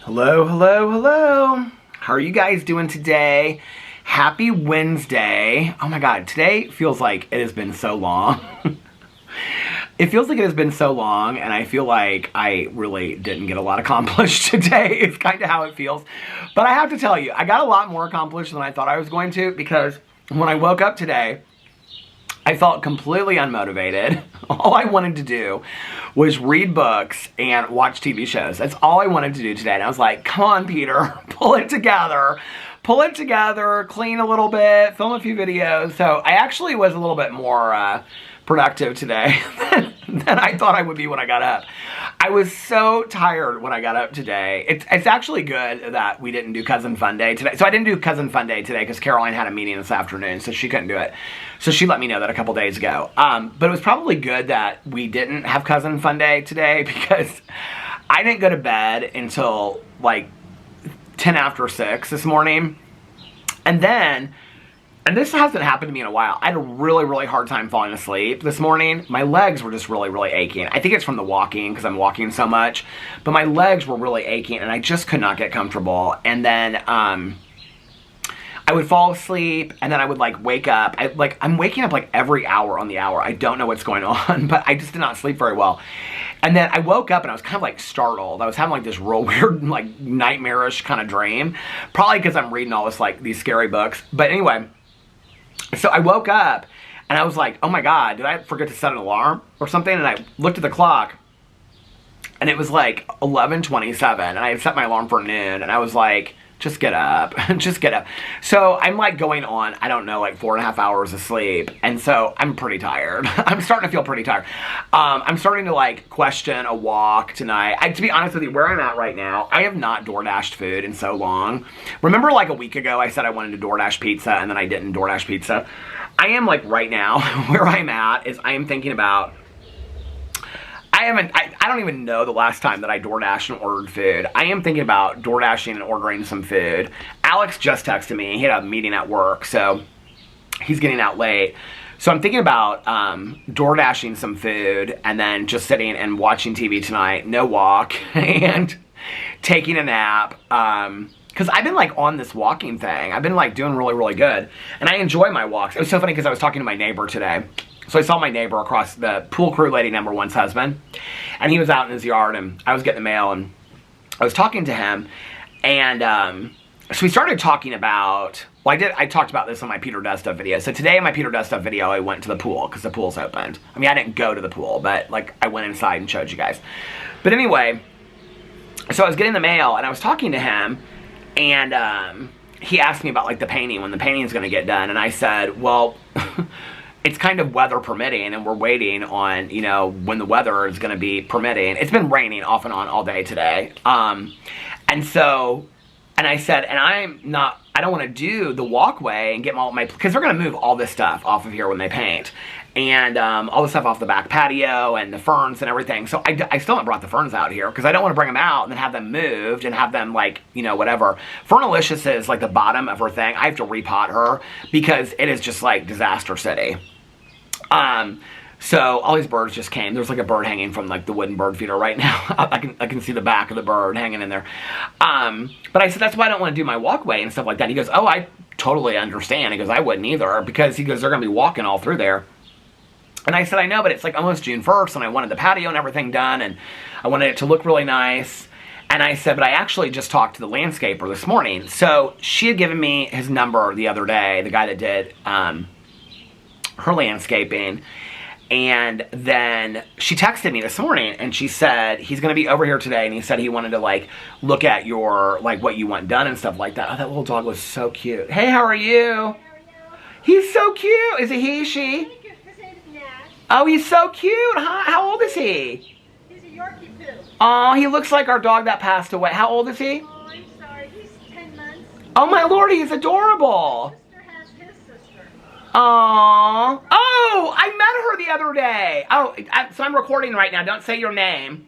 Hello, hello, hello. How are you guys doing today? Happy Wednesday. Oh my God, today feels like it has been so long. It feels like it has been so long, and I feel like I really didn't get a lot accomplished today. It's kind of how it feels. But I have to tell you, I got a lot more accomplished than I thought I was going to, because when I woke up today, I felt completely unmotivated. All I wanted to do was read books and watch TV shows. That's all I wanted to do today. And I was like, come on, Peter, pull it together. Pull it together, clean a little bit, film a few videos. So I actually was a little bit more productive today than I thought I would be when I got up. I was so tired when I got up today. It's actually good that we didn't do Cousin Fun Day today. So I didn't do Cousin Fun Day today because Caroline had a meeting this afternoon, so she couldn't do it. So she let me know that a couple days ago. But it was probably good that we didn't have Cousin Fun Day today because I didn't go to bed until like 10 after 6 this morning. And this hasn't happened to me in a while. I had a really, really hard time falling asleep this morning. My legs were just really, really aching. I think it's from the walking because I'm walking so much. But my legs were really aching and I just could not get comfortable. And then I would fall asleep and then I would like wake up. I'm waking up like every hour on the hour. I don't know what's going on, but I just did not sleep very well. And then I woke up and I was kind of like startled. I was having like this real weird, like nightmarish kind of dream. Probably because I'm reading all this like these scary books. But anyway, so I woke up and I was like, oh my God, did I forget to set an alarm or something? And I looked at the clock and it was like 11:27 and I had set my alarm for noon and I was like, just get up, just get up. So I'm like going on, I don't know, like 4.5 hours of sleep. And so I'm pretty tired. I'm starting to feel pretty tired. I'm starting to like question a walk tonight. To be honest with you, where I'm at right now, I have not DoorDashed food in so long. Remember like a week ago, I said I wanted to DoorDash pizza and then I didn't DoorDash pizza. I am like right now, where I'm at is I am thinking about, I don't even know the last time that I DoorDashed and ordered food. I am thinking about DoorDashing and ordering some food. Alex just texted me. He had a meeting at work, so he's getting out late. So I'm thinking about DoorDashing some food and then just sitting and watching TV tonight, no walk, and taking a nap. Because I've been like on this walking thing. I've been like doing really, really good. And I enjoy my walks. It was so funny because I was talking to my neighbor today. So I saw my neighbor across the pool crew lady number one's husband, and he was out in his yard, and I was getting the mail, and I was talking to him, and so we started talking about, well, I talked about this on my Peter Does Stuff video. So today in my Peter Does Stuff video, I went to the pool, because the pool's opened. I mean, I didn't go to the pool, but like, I went inside and showed you guys. But anyway, so I was getting the mail, and I was talking to him, and he asked me about like the painting, when the painting is going to get done, and I said, well, it's kind of weather permitting, and we're waiting on, you know, when the weather is going to be permitting. It's been raining off and on all day today. And I said, and I don't want to do the walkway and get because they're going to move all this stuff off of here when they paint. And all the stuff off the back patio and the ferns and everything. So I still haven't brought the ferns out here because I don't want to bring them out and then have them moved and have them like, you know, whatever. Fernalicious is like the bottom of her thing. I have to repot her because it is just like disaster city. So all these birds just came. There's like a bird hanging from like the wooden bird feeder right now. I can see the back of the bird hanging in there. But I said, that's why I don't want to do my walkway and stuff like that. He goes, oh, I totally understand. He goes, I wouldn't either, because he goes, they're going to be walking all through there. And I said, I know, but it's like almost June 1st and I wanted the patio and everything done and I wanted it to look really nice. And I said, but I actually just talked to the landscaper this morning. So she had given me his number the other day, the guy that did her landscaping. And then she texted me this morning and she said, he's going to be over here today. And he said he wanted to like look at your, like what you want done and stuff like that. Oh, that little dog was so cute. Hey, how are you? He's so cute. Is it he, she? Oh, he's so cute. Huh? How old is he? He's a Yorkie too. Oh, he looks like our dog that passed away. How old is he? Oh, I'm sorry. He's 10 months. Oh, my Lord, he's adorable. His sister has his sister. Aww. Oh, I met her the other day. Oh, so I'm recording right now. Don't say your name.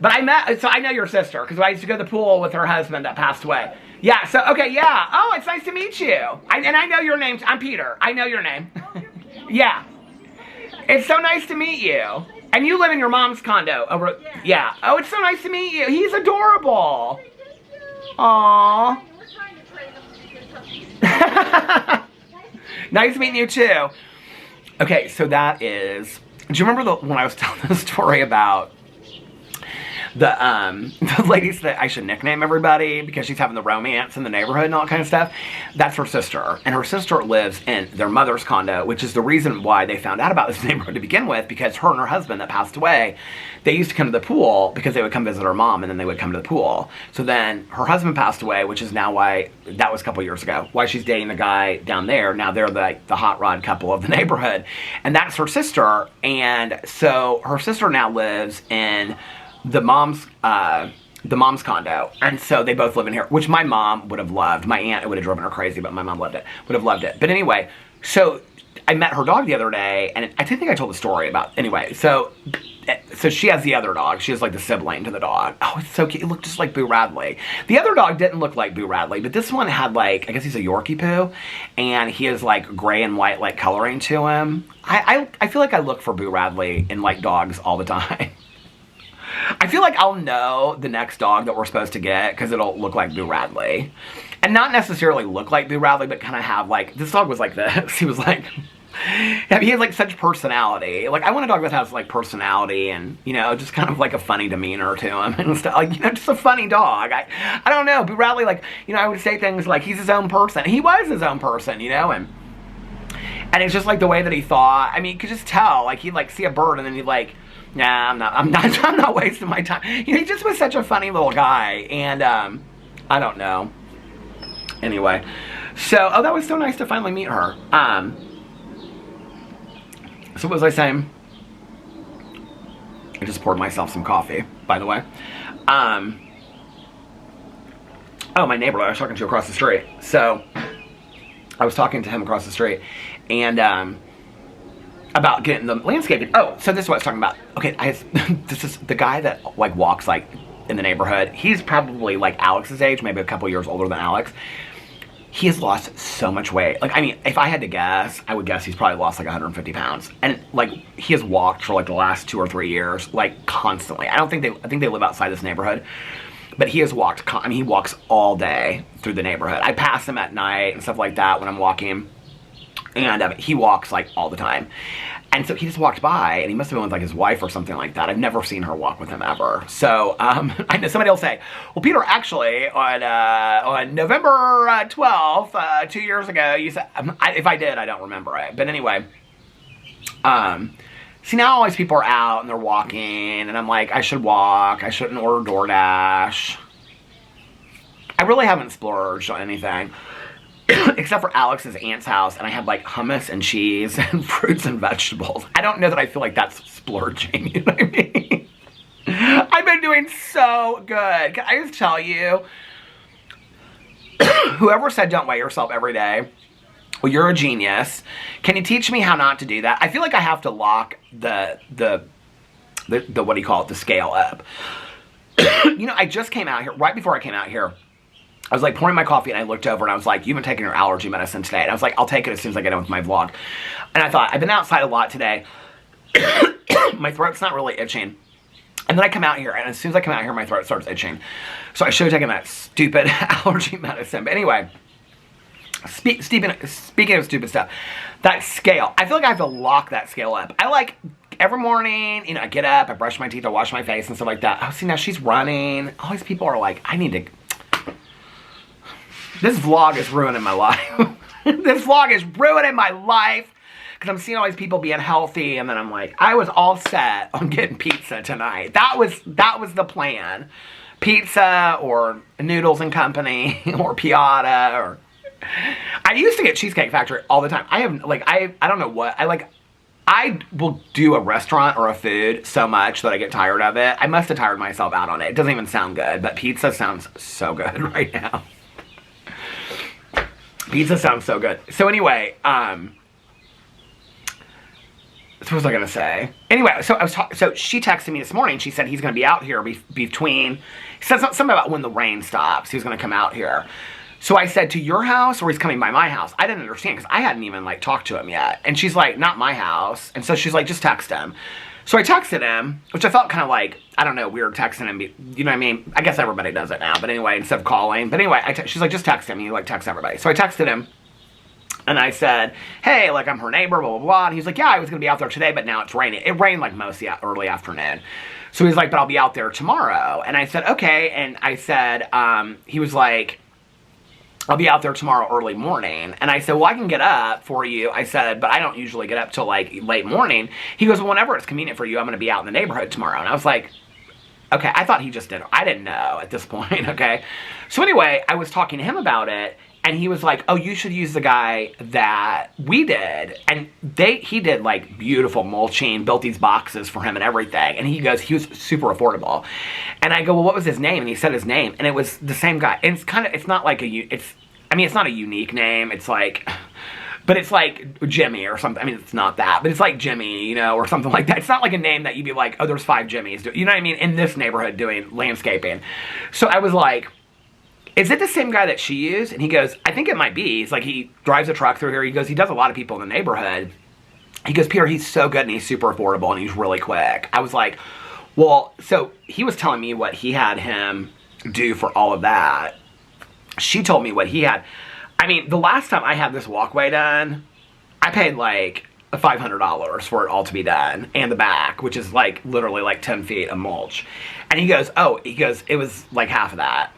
But so I know your sister, because I used to go to the pool with her husband that passed away. Yeah, so, okay, yeah. Oh, it's nice to meet you. And I know your name. I'm Peter. I know your name. Oh, you're Peter. Yeah. It's so nice to meet you. And you live in your mom's condo over... Yeah. Oh, it's so nice to meet you. He's adorable. Aww. We're trying to train them to be good puppies. Nice meeting you too. Okay, so that is. Do you remember when I was telling the story about the ladies that I should nickname everybody because she's having the romance in the neighborhood and all that kind of stuff? That's her sister. And her sister lives in their mother's condo, which is the reason why they found out about this neighborhood to begin with, because her and her husband that passed away, they used to come to the pool because they would come visit her mom and then they would come to the pool. So then her husband passed away, which is now why, that was a couple years ago, why she's dating the guy down there. Now they're the hot rod couple of the neighborhood. And that's her sister. And so her sister now lives in the mom's condo, and so they both live in here, which my mom would have loved. My aunt, it would have driven her crazy, but my mom loved it. Would have loved it. But anyway, so I met her dog the other day, and I think I told the story about. Anyway, so she has the other dog. She has like the sibling to the dog. Oh, it's so cute. It looked just like Boo Radley. The other dog didn't look like Boo Radley, but this one had like, I guess he's a Yorkie poo, and he has like gray and white like coloring to him. I feel like I look for Boo Radley in like dogs all the time. I feel like I'll know the next dog that we're supposed to get because it'll look like Boo Radley. And not necessarily look like Boo Radley, but kind of have like, this dog was like this. He was like, he has like such personality. Like I want a dog that has like personality and, you know, just kind of like a funny demeanor to him and stuff. Like, you know, just a funny dog. I don't know. Boo Radley, like, you know, I would say things like he's his own person. He was his own person, you know, and it's just like the way that he thought. I mean, you could just tell, like he'd like see a bird and then he'd like, nah, I'm not wasting my time. You know, he just was such a funny little guy, and I don't know. Anyway, so that was so nice to finally meet her. So what was I saying? I just poured myself some coffee, by the way. Oh, my neighbor I was talking to across the street. So I was talking to him across the street, and about getting the landscaping. Oh, so this is what I was talking about. Okay, this is the guy that like walks like in the neighborhood. He's probably like Alex's age, maybe a couple years older than Alex. He has lost so much weight. Like, I mean, if I had to guess, I would guess he's probably lost like 150 pounds. And like, he has walked for like the last 2 or 3 years, like constantly. I think they live outside this neighborhood. But he has walked, I mean, he walks all day through the neighborhood. I pass him at night and stuff like that when I'm walking. And he walks like all the time. And so he just walked by, and he must have been with like his wife or something like that. I've never seen her walk with him ever. So I know somebody will say, well, Peter, actually on November 12th, 2 years ago, you said, if I did, I don't remember it. But anyway, see, now all these people are out and they're walking, and I'm like, I should walk. I shouldn't order DoorDash. I really haven't splurged on anything. Except for Alex's aunt's house, and I had like hummus and cheese and fruits and vegetables. I don't know that I feel like that's splurging, you know what I mean? I've been doing so good. Can I just tell you, whoever said don't weigh yourself every day, well, you're a genius. Can you teach me how not to do that? I feel like I have to lock the what do you call it, the scale up. You know, I just came out here, right before I came out here, I was like pouring my coffee, and I looked over and I was like, you've been taking your allergy medicine today. And I was like, I'll take it as soon as I get done with my vlog. And I thought, I've been outside a lot today. My throat's not really itching. And then I come out here, and as soon as I come out here, my throat starts itching. So I should have taken that stupid allergy medicine. But anyway, speaking of stupid stuff, that scale, I feel like I have to lock that scale up. I like, every morning, you know, I get up, I brush my teeth, I wash my face and stuff like that. Oh, see, now she's running. All these people are like, I need to... This vlog is ruining my life. This vlog is ruining my life because I'm seeing all these people being healthy, and then I'm like, I was all set on getting pizza tonight. That was the plan. Pizza or Noodles and Company or Piata, or I used to get Cheesecake Factory all the time. I have like I don't know what I will do a restaurant or a food so much that I get tired of it. I must have tired myself out on it. It doesn't even sound good, but pizza sounds so good right now. Pizza sounds so good. So anyway, what was I gonna say? Anyway, so she texted me this morning. She said he's gonna be out here between. He said something about when the rain stops. He was gonna come out here. So I said, to your house, or he's coming by my house? I didn't understand because I hadn't even like talked to him yet. And she's like, not my house. And so she's like, just text him. So I texted him, which I felt kind of like, I don't know, weird texting him. You know what I mean? I guess everybody does it now. But anyway, instead of calling. But anyway, she's like, just text him. You like text everybody. So I texted him. And I said, hey, like, I'm her neighbor, blah, blah, blah. And he's like, yeah, I was going to be out there today, but now it's raining. It rained, like, mostly early afternoon. So he's like, but I'll be out there tomorrow. And I said, okay. And I said, he was like, I'll be out there tomorrow early morning. And I said, well, I can get up for you. I said, but I don't usually get up till, like, late morning. He goes, well, whenever it's convenient for you, I'm going to be out in the neighborhood tomorrow. And I was like, okay, I thought he just did. I didn't know at this point, okay? So anyway, I was talking to him about it. And he was like, oh, you should use the guy that we did. And he did, like, beautiful mulching, built these boxes for him and everything. And he goes, he was super affordable. And I go, well, what was his name? And he said his name. And it was the same guy. And it's not like it's not a unique name. It's like, but it's like Jimmy or something. I mean, it's not that. But it's like Jimmy, you know, or something like that. It's not like a name that you'd be like, oh, there's 5 Jimmys. You know what I mean? In this neighborhood doing landscaping. So I was like, is it the same guy that she used? And he goes, I think it might be. He's like, he drives a truck through here. He goes, he does a lot of people in the neighborhood. He goes, Peter, he's so good and he's super affordable and he's really quick. I was like, well, so he was telling me what he had him do for all of that. She told me what he had. I mean, the last time I had this walkway done, I paid like $500 for it all to be done. And the back, which is like literally like 10 feet of mulch. And he goes, it was like half of that.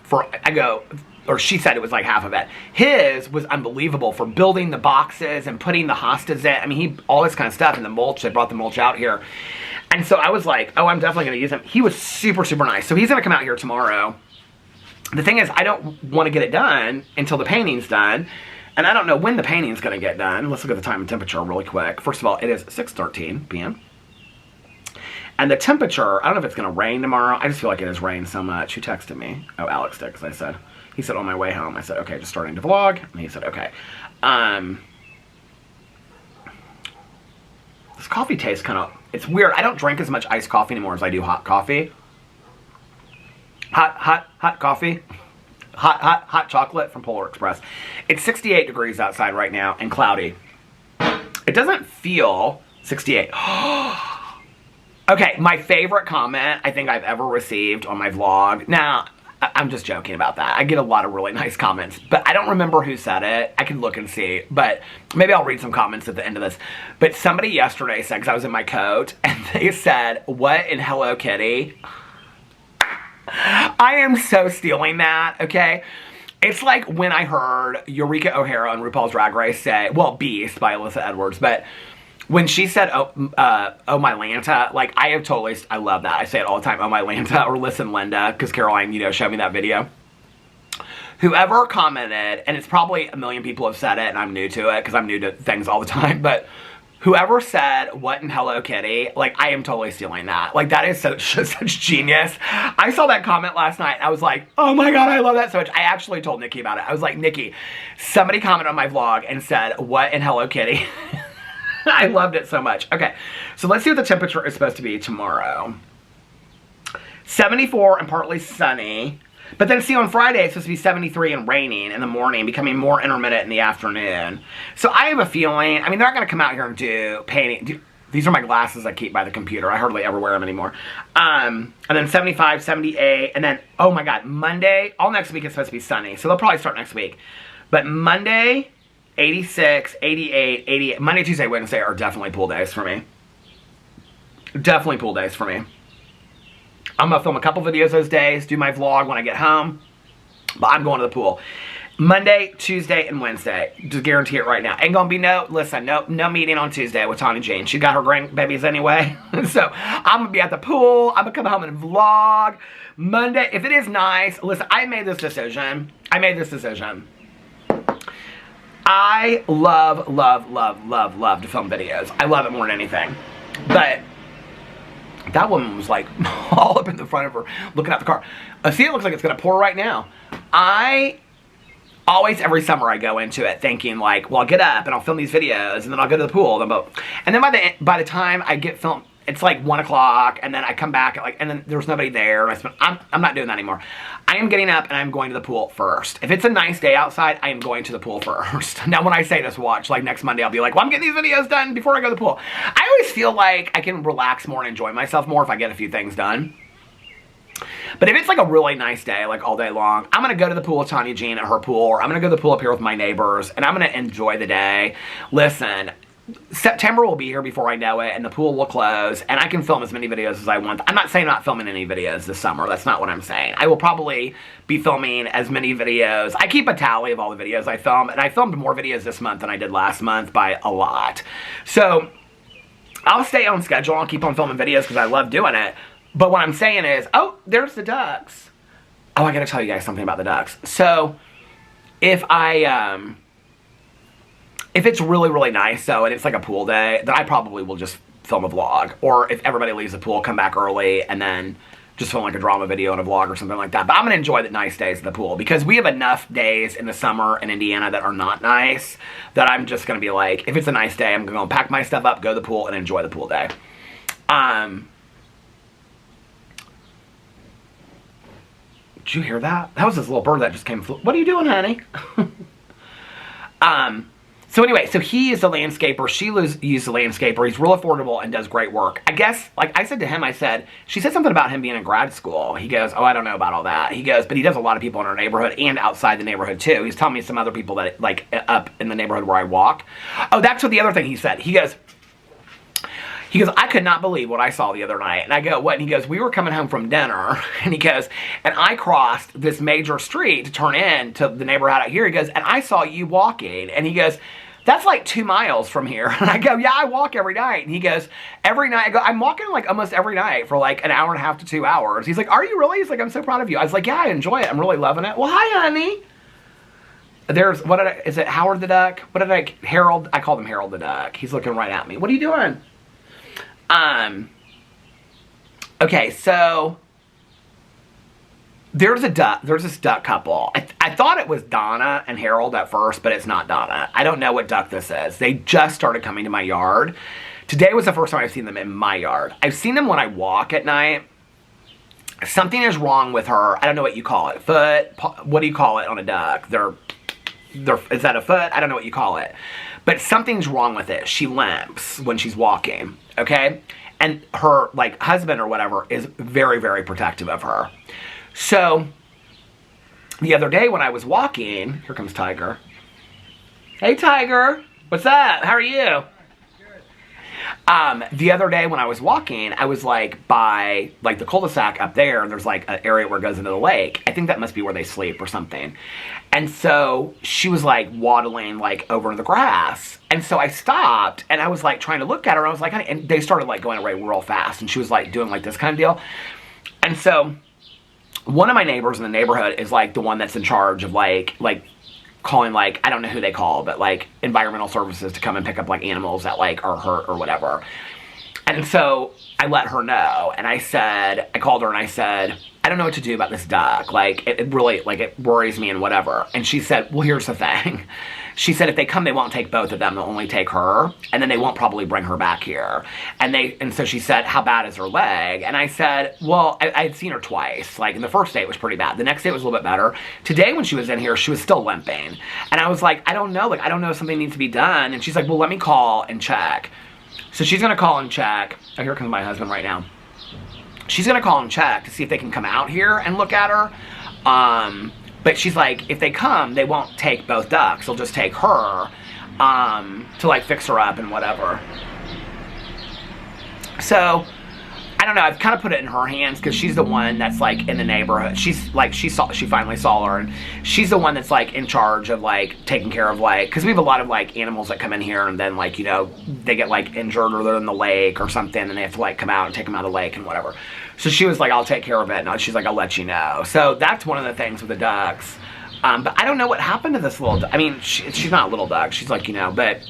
Or she said it was like half of it. His was unbelievable for building the boxes and putting the hostas in. I mean, all this kind of stuff. And the mulch, they brought the mulch out here. And so I was like, oh, I'm definitely going to use him. He was super, super nice. So he's going to come out here tomorrow. The thing is, I don't want to get it done until the painting's done. And I don't know when the painting's going to get done. Let's look at the time and temperature really quick. First of all, it is 6:13 p.m. And the temperature, I don't know if it's going to rain tomorrow. I just feel like it has rained so much. Who texted me? Oh, Alex did, because I said, he said on my way home. I said, okay, just starting to vlog. And he said, okay. This coffee tastes kind of, it's weird. I don't drink as much iced coffee anymore as I do hot coffee. Hot coffee. Hot chocolate from Polar Express. It's 68 degrees outside right now and cloudy. It doesn't feel 68. Okay, my favorite comment I think I've ever received on my vlog. Now, I'm just joking about that. I get a lot of really nice comments, but I don't remember who said it. I can look and see, but maybe I'll read some comments at the end of this. But somebody yesterday said, because I was in my coat, and they said, what in Hello Kitty? I am so stealing that, okay? It's like when I heard Eureka O'Hara on RuPaul's Drag Race say, well, Beast by Alyssa Edwards, but when she said, oh my Lanta, like, I love that. I say it all the time, oh my Lanta, or listen Linda, because Caroline, you know, showed me that video. Whoever commented, and it's probably a million people have said it, and I'm new to it, because I'm new to things all the time, but whoever said, what in Hello Kitty, like, I am totally stealing that. Like, that is such genius. I saw that comment last night, and I was like, oh my god, I love that so much. I actually told Nikki about it. I was like, Nikki, somebody commented on my vlog and said, what in Hello Kitty? I loved it so much. Okay, so let's see what the temperature is supposed to be tomorrow. 74 and partly sunny. But then see, on Friday, it's supposed to be 73 and raining in the morning, becoming more intermittent in the afternoon. So I have a feeling, I mean, they're not going to come out here and do painting. These are my glasses I keep by the computer. I hardly ever wear them anymore. And then 75, 78, and then, oh my god, Monday, all next week is supposed to be sunny. So they'll probably start next week. But Monday, 86, 88, 88. Monday, Tuesday, Wednesday are definitely pool days for me. Definitely pool days for me. I'm going to film a couple videos those days, do my vlog when I get home. But I'm going to the pool. Monday, Tuesday, and Wednesday. Just guarantee it right now. Ain't going to be no meeting on Tuesday with Tawny Jane. She got her grandbabies anyway. So, I'm going to be at the pool. I'm going to come home and vlog. Monday, if it is nice, listen, I made this decision. I love to film videos. I love it more than anything. But that woman was like all up in the front of her looking at the car. See, it looks like it's going to pour right now. I always, every summer, I go into it thinking like, well, I'll get up and I'll film these videos and then I'll go to the pool. And then by the time I get film, it's like 1 o'clock, and then I come back at and then there's nobody there. And I'm not doing that anymore. I am getting up and I'm going to the pool first. If it's a nice day outside, I am going to the pool first. Now, when I say this, watch, like next Monday, I'll be like, well, I'm getting these videos done before I go to the pool. I always feel like I can relax more and enjoy myself more if I get a few things done. But if it's like a really nice day, like all day long, I'm going to go to the pool with Tanya Jean at her pool, or I'm going to go to the pool up here with my neighbors, and I'm going to enjoy the day. Listen, September will be here before I know it, and the pool will close, and I can film as many videos as I want. I'm not saying I'm not filming any videos this summer. That's not what I'm saying. I will probably be filming as many videos. I keep a tally of all the videos I film, and I filmed more videos this month than I did last month by a lot. So I'll stay on schedule. I'll keep on filming videos because I love doing it. But what I'm saying is, oh, there's the ducks. Oh, I gotta tell you guys something about the ducks. So, if it's really, really nice, and it's like a pool day, then I probably will just film a vlog. Or if everybody leaves the pool, come back early, and then just film like a drama video and a vlog or something like that. But I'm gonna enjoy the nice days at the pool, because we have enough days in the summer in Indiana that are not nice, that I'm just gonna be like, if it's a nice day, I'm gonna pack my stuff up, go to the pool, and enjoy the pool day. Did you hear that? That was this little bird that just came. What are you doing, honey? So anyway, so he is a landscaper. She used a landscaper. He's real affordable and does great work. I guess, like I said to him, she said something about him being in grad school. He goes, oh, I don't know about all that. He goes, but he does a lot of people in our neighborhood and outside the neighborhood too. He's telling me some other people that, like, up in the neighborhood where I walk. Oh, that's what the other thing he said. He goes, I could not believe what I saw the other night. And I go, what? And he goes, we were coming home from dinner. And he goes, and I crossed this major street to turn in to the neighborhood out here. He goes, and I saw you walking. And he goes, that's like 2 miles from here. And I go, yeah, I walk every night. And he goes, every night. I go, I'm walking like almost every night for like an hour and a half to 2 hours. He's like, are you really? He's like, I'm so proud of you. I was like, yeah, I enjoy it. I'm really loving it. Well, hi, honey. Is it Howard the Duck? Harold? I called him Harold the Duck. He's looking right at me. What are you doing? Okay, so there's this duck couple. I thought it was Donna and Harold at first, but it's not Donna. I don't know what duck this is. They just started coming to my yard. Today was the first time I've seen them in my yard. I've seen them when I walk at night. Something is wrong with her. I don't know what you call it. Foot? What do you call it on a duck? Is that a foot? I don't know what you call it. But something's wrong with it. She limps when she's walking, okay? And her, like, husband or whatever is very, very protective of her. So, the other day when I was walking, here comes Tiger. Hey, Tiger. What's up? How are you? The other day when I was walking, I was like by like the cul-de-sac up there, and there's like an area where it goes into the lake. I think that must be where they sleep or something. And so she was like waddling like over in the grass. And so I stopped and I was like trying to look at her. And I was like, honey, and they started like going away real fast. And she was like doing like this kind of deal. And so one of my neighbors in the neighborhood is like the one that's in charge of like calling, like, I don't know who they call, but like environmental services to come and pick up like animals that like are hurt or whatever. And so I let her know, and I called her and I said, I don't know what to do about this duck. Like, it really, like, it worries me and whatever. And she said, well, here's the thing. She said if they come, they won't take both of them. They'll only take her, and then they won't probably bring her back here. And so she said, how bad is her leg? And I said, well, I had seen her twice. Like, in the first day, it was pretty bad. The next day, it was a little bit better. Today, when she was in here, she was still limping. And I was like, I don't know. Like, I don't know if something needs to be done. And she's like, well, let me call and check. So she's going to call and check. Oh, here comes my husband right now. She's going to call and check to see if they can come out here and look at her. But she's like, if they come, they won't take both ducks. They'll just take her to, like, fix her up and whatever. So, I don't know. I've kind of put it in her hands because she's the one that's, like, in the neighborhood. She's, like, she finally saw her. And she's the one that's, like, in charge of, like, taking care of, like, because we have a lot of, like, animals that come in here and then, like, you know, they get, like, injured or they're in the lake or something and they have to, like, come out and take them out of the lake and whatever. So she was like, I'll take care of it. And she's like, I'll let you know. So that's one of the things with the ducks. But I don't know what happened to this little duck. I mean, she's not a little duck. She's like, you know, but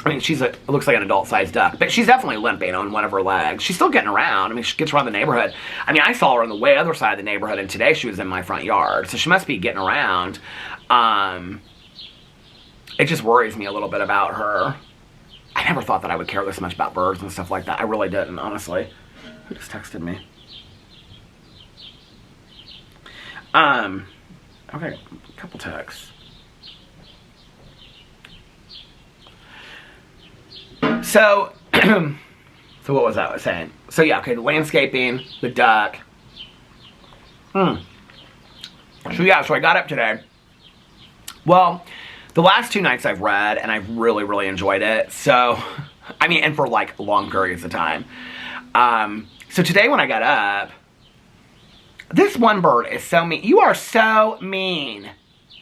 I mean, it looks like an adult-sized duck. But she's definitely limping on one of her legs. She's still getting around. I mean, she gets around the neighborhood. I mean, I saw her on the way other side of the neighborhood, and today she was in my front yard. So she must be getting around. It just worries me a little bit about her. I never thought that I would care this much about birds and stuff like that. I really didn't, honestly. Who just texted me? Okay, a couple texts. So, so what was I saying? So yeah, okay, the landscaping, the duck. So yeah, so I got up today. Well, the last 2 nights I've read, and I've really, really enjoyed it. So, I mean, and for like long periods of time. So today when I got up, this one bird is so mean. You are so mean.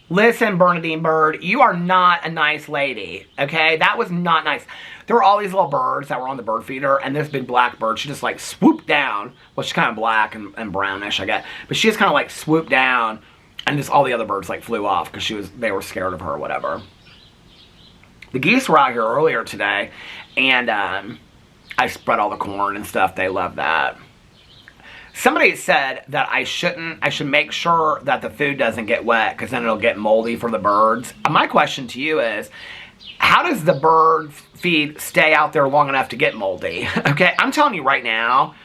Listen, Bernadine bird, you are not a nice lady, okay? That was not nice. There were all these little birds that were on the bird feeder, and this big black bird, she just like swooped down. Well, she's kind of black and brownish, I guess. But she just kind of like swooped down, and just all the other birds like flew off because they were scared of her or whatever. The geese were out here earlier today, and I spread all the corn and stuff. They love that. Somebody said that I should make sure that the food doesn't get wet because then it'll get moldy for the birds. My question to you is, how does the bird feed stay out there long enough to get moldy? Okay, I'm telling you right now,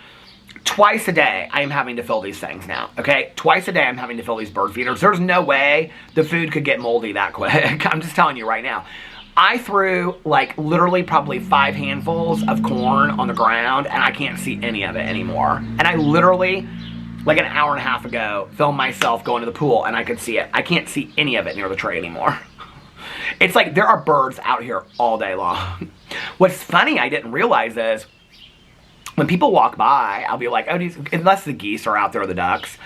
twice a day I am having to fill these things now. Okay, twice a day I'm having to fill these bird feeders. There's no way the food could get moldy that quick. I'm just telling you right now. I threw like literally probably 5 handfuls of corn on the ground and I can't see any of it anymore. And I literally, like an hour and a half ago, filmed myself going to the pool and I could see it. I can't see any of it near the tray anymore. It's like there are birds out here all day long. What's funny I didn't realize is when people walk by, I'll be like, oh, unless the geese are out there or the ducks,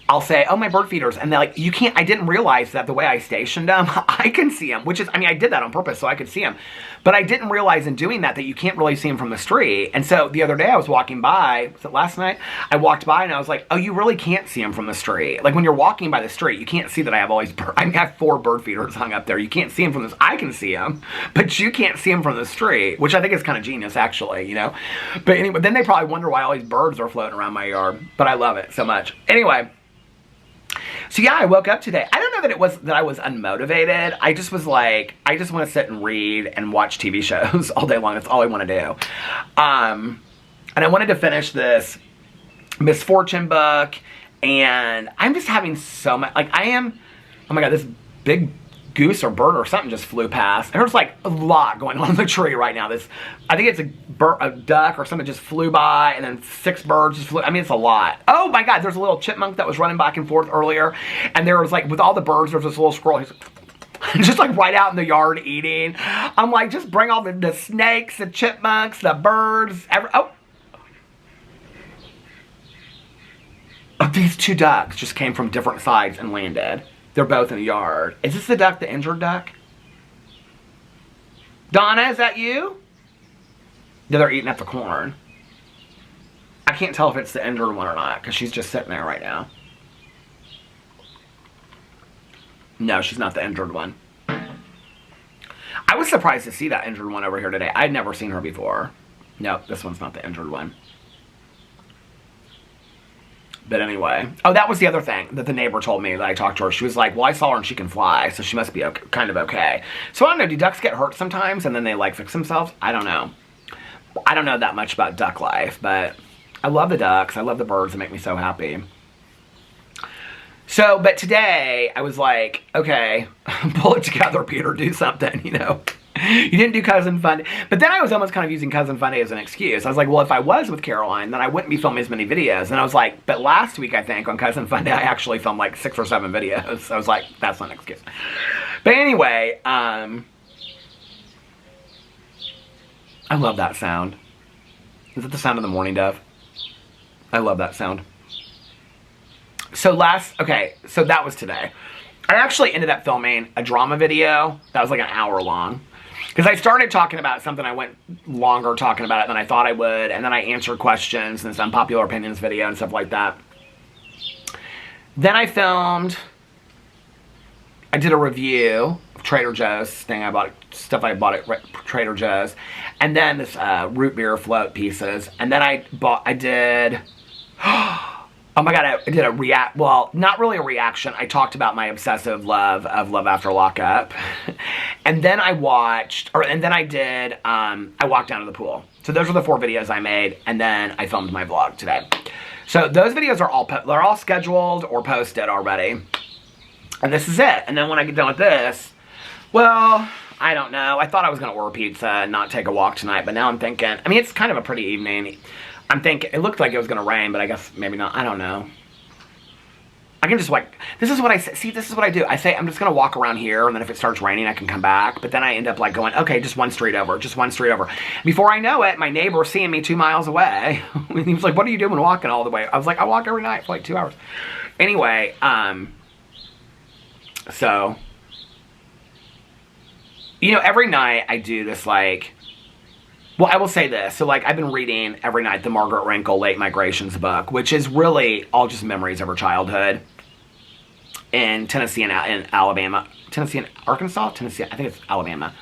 I'll say, oh, my bird feeders. And they're like, you can't, I didn't realize that the way I stationed them, I can see them, which is, I mean, I did that on purpose so I could see them. But I didn't realize in doing that you can't really see them from the street. And so the other day I was walking by, was it last night? I walked by and I was like, oh, you really can't see them from the street. Like when you're walking by the street, you can't see that I have all these I have 4 bird feeders hung up there. You can't see them from this. I can see them, but you can't see them from the street, which I think is kind of genius actually, you know? But anyway, then they probably wonder why all these birds are floating around my yard, but I love it so much. Anyway. So yeah, I woke up today. I don't know that I was unmotivated. I just was like, I just want to sit and read and watch TV shows all day long. That's all I want to do. And I wanted to finish this Misfortune book, and I'm just having so much, like oh my God, this big goose or bird or something just flew past. There's like a lot going on in the tree right now. I think it's a duck or something just flew by, and then 6 birds just flew. I mean, it's a lot. Oh my God, there's a little chipmunk that was running back and forth earlier, and there was like, with all the birds, there's this little squirrel. He's just like right out in the yard eating. I'm like, just bring all the snakes, the chipmunks, the birds, these 2 ducks just came from different sides and landed. They're both in the yard. Is this the duck, the injured duck? Donna, is that you? Yeah, they're eating up the corn. I can't tell if it's the injured one or not because she's just sitting there right now. No, she's not the injured one. I was surprised to see that injured one over here today. I'd never seen her before. No, this one's not the injured one. But anyway, oh, that was the other thing that the neighbor told me that I talked to her. She was like, well, I saw her and she can fly, so she must be okay, kind of okay. So I don't know, do ducks get hurt sometimes and then they like fix themselves? I don't know. I don't know that much about duck life, but I love the ducks. I love the birds that make me so happy. So, but today I was like, okay, pull it together, Peter, do something, you know. You didn't do Cousin Fun. But then I was almost kind of using Cousin Fun Day as an excuse. I was like, well, if I was with Caroline, then I wouldn't be filming as many videos. And I was like, but last week, I think, on Cousin Fun Day, I actually filmed like 6 or 7 videos. So I was like, that's not an excuse. But anyway, I love that sound. Is it the sound of the mourning dove? I love that sound. So so that was today. I actually ended up filming a drama video that was like an hour long. Because I started talking about something, I went longer talking about it than I thought I would, and then I answered questions and this unpopular opinions video and stuff like that. Then I did a review of Trader Joe's thing stuff I bought at Trader Joe's, and then this root beer float pieces, and then I did, Oh my god, I did a well, not really a reaction. I talked about my obsessive love of Love After Lockup. And then I watched, and then I did, I walked down to the pool. So those are the 4 videos I made, and then I filmed my vlog today. So those videos are they're all scheduled or posted already. And this is it. And then when I get done with this, well, I don't know. I thought I was going to order pizza and not take a walk tonight, but now I'm thinking, I mean, it's kind of a pretty evening. I'm thinking, it looked like it was going to rain, but I guess maybe not. I don't know. I can just like, this is what I say. See, this is what I do. I say, I'm just going to walk around here, and then if it starts raining, I can come back. But then I end up like going, okay, just one street over, just one street over. Before I know it, my neighbor's seeing me 2 miles away. He was like, what are you doing walking all the way? I was like, I walk every night for like 2 hours. Anyway, so, you know, every night I do this like, well, I will say this. So, like, I've been reading every night the Margaret Rinkle Late Migrations book, which is really all just memories of her childhood in Tennessee and in Alabama. Tennessee and Arkansas? Tennessee, I think it's Alabama.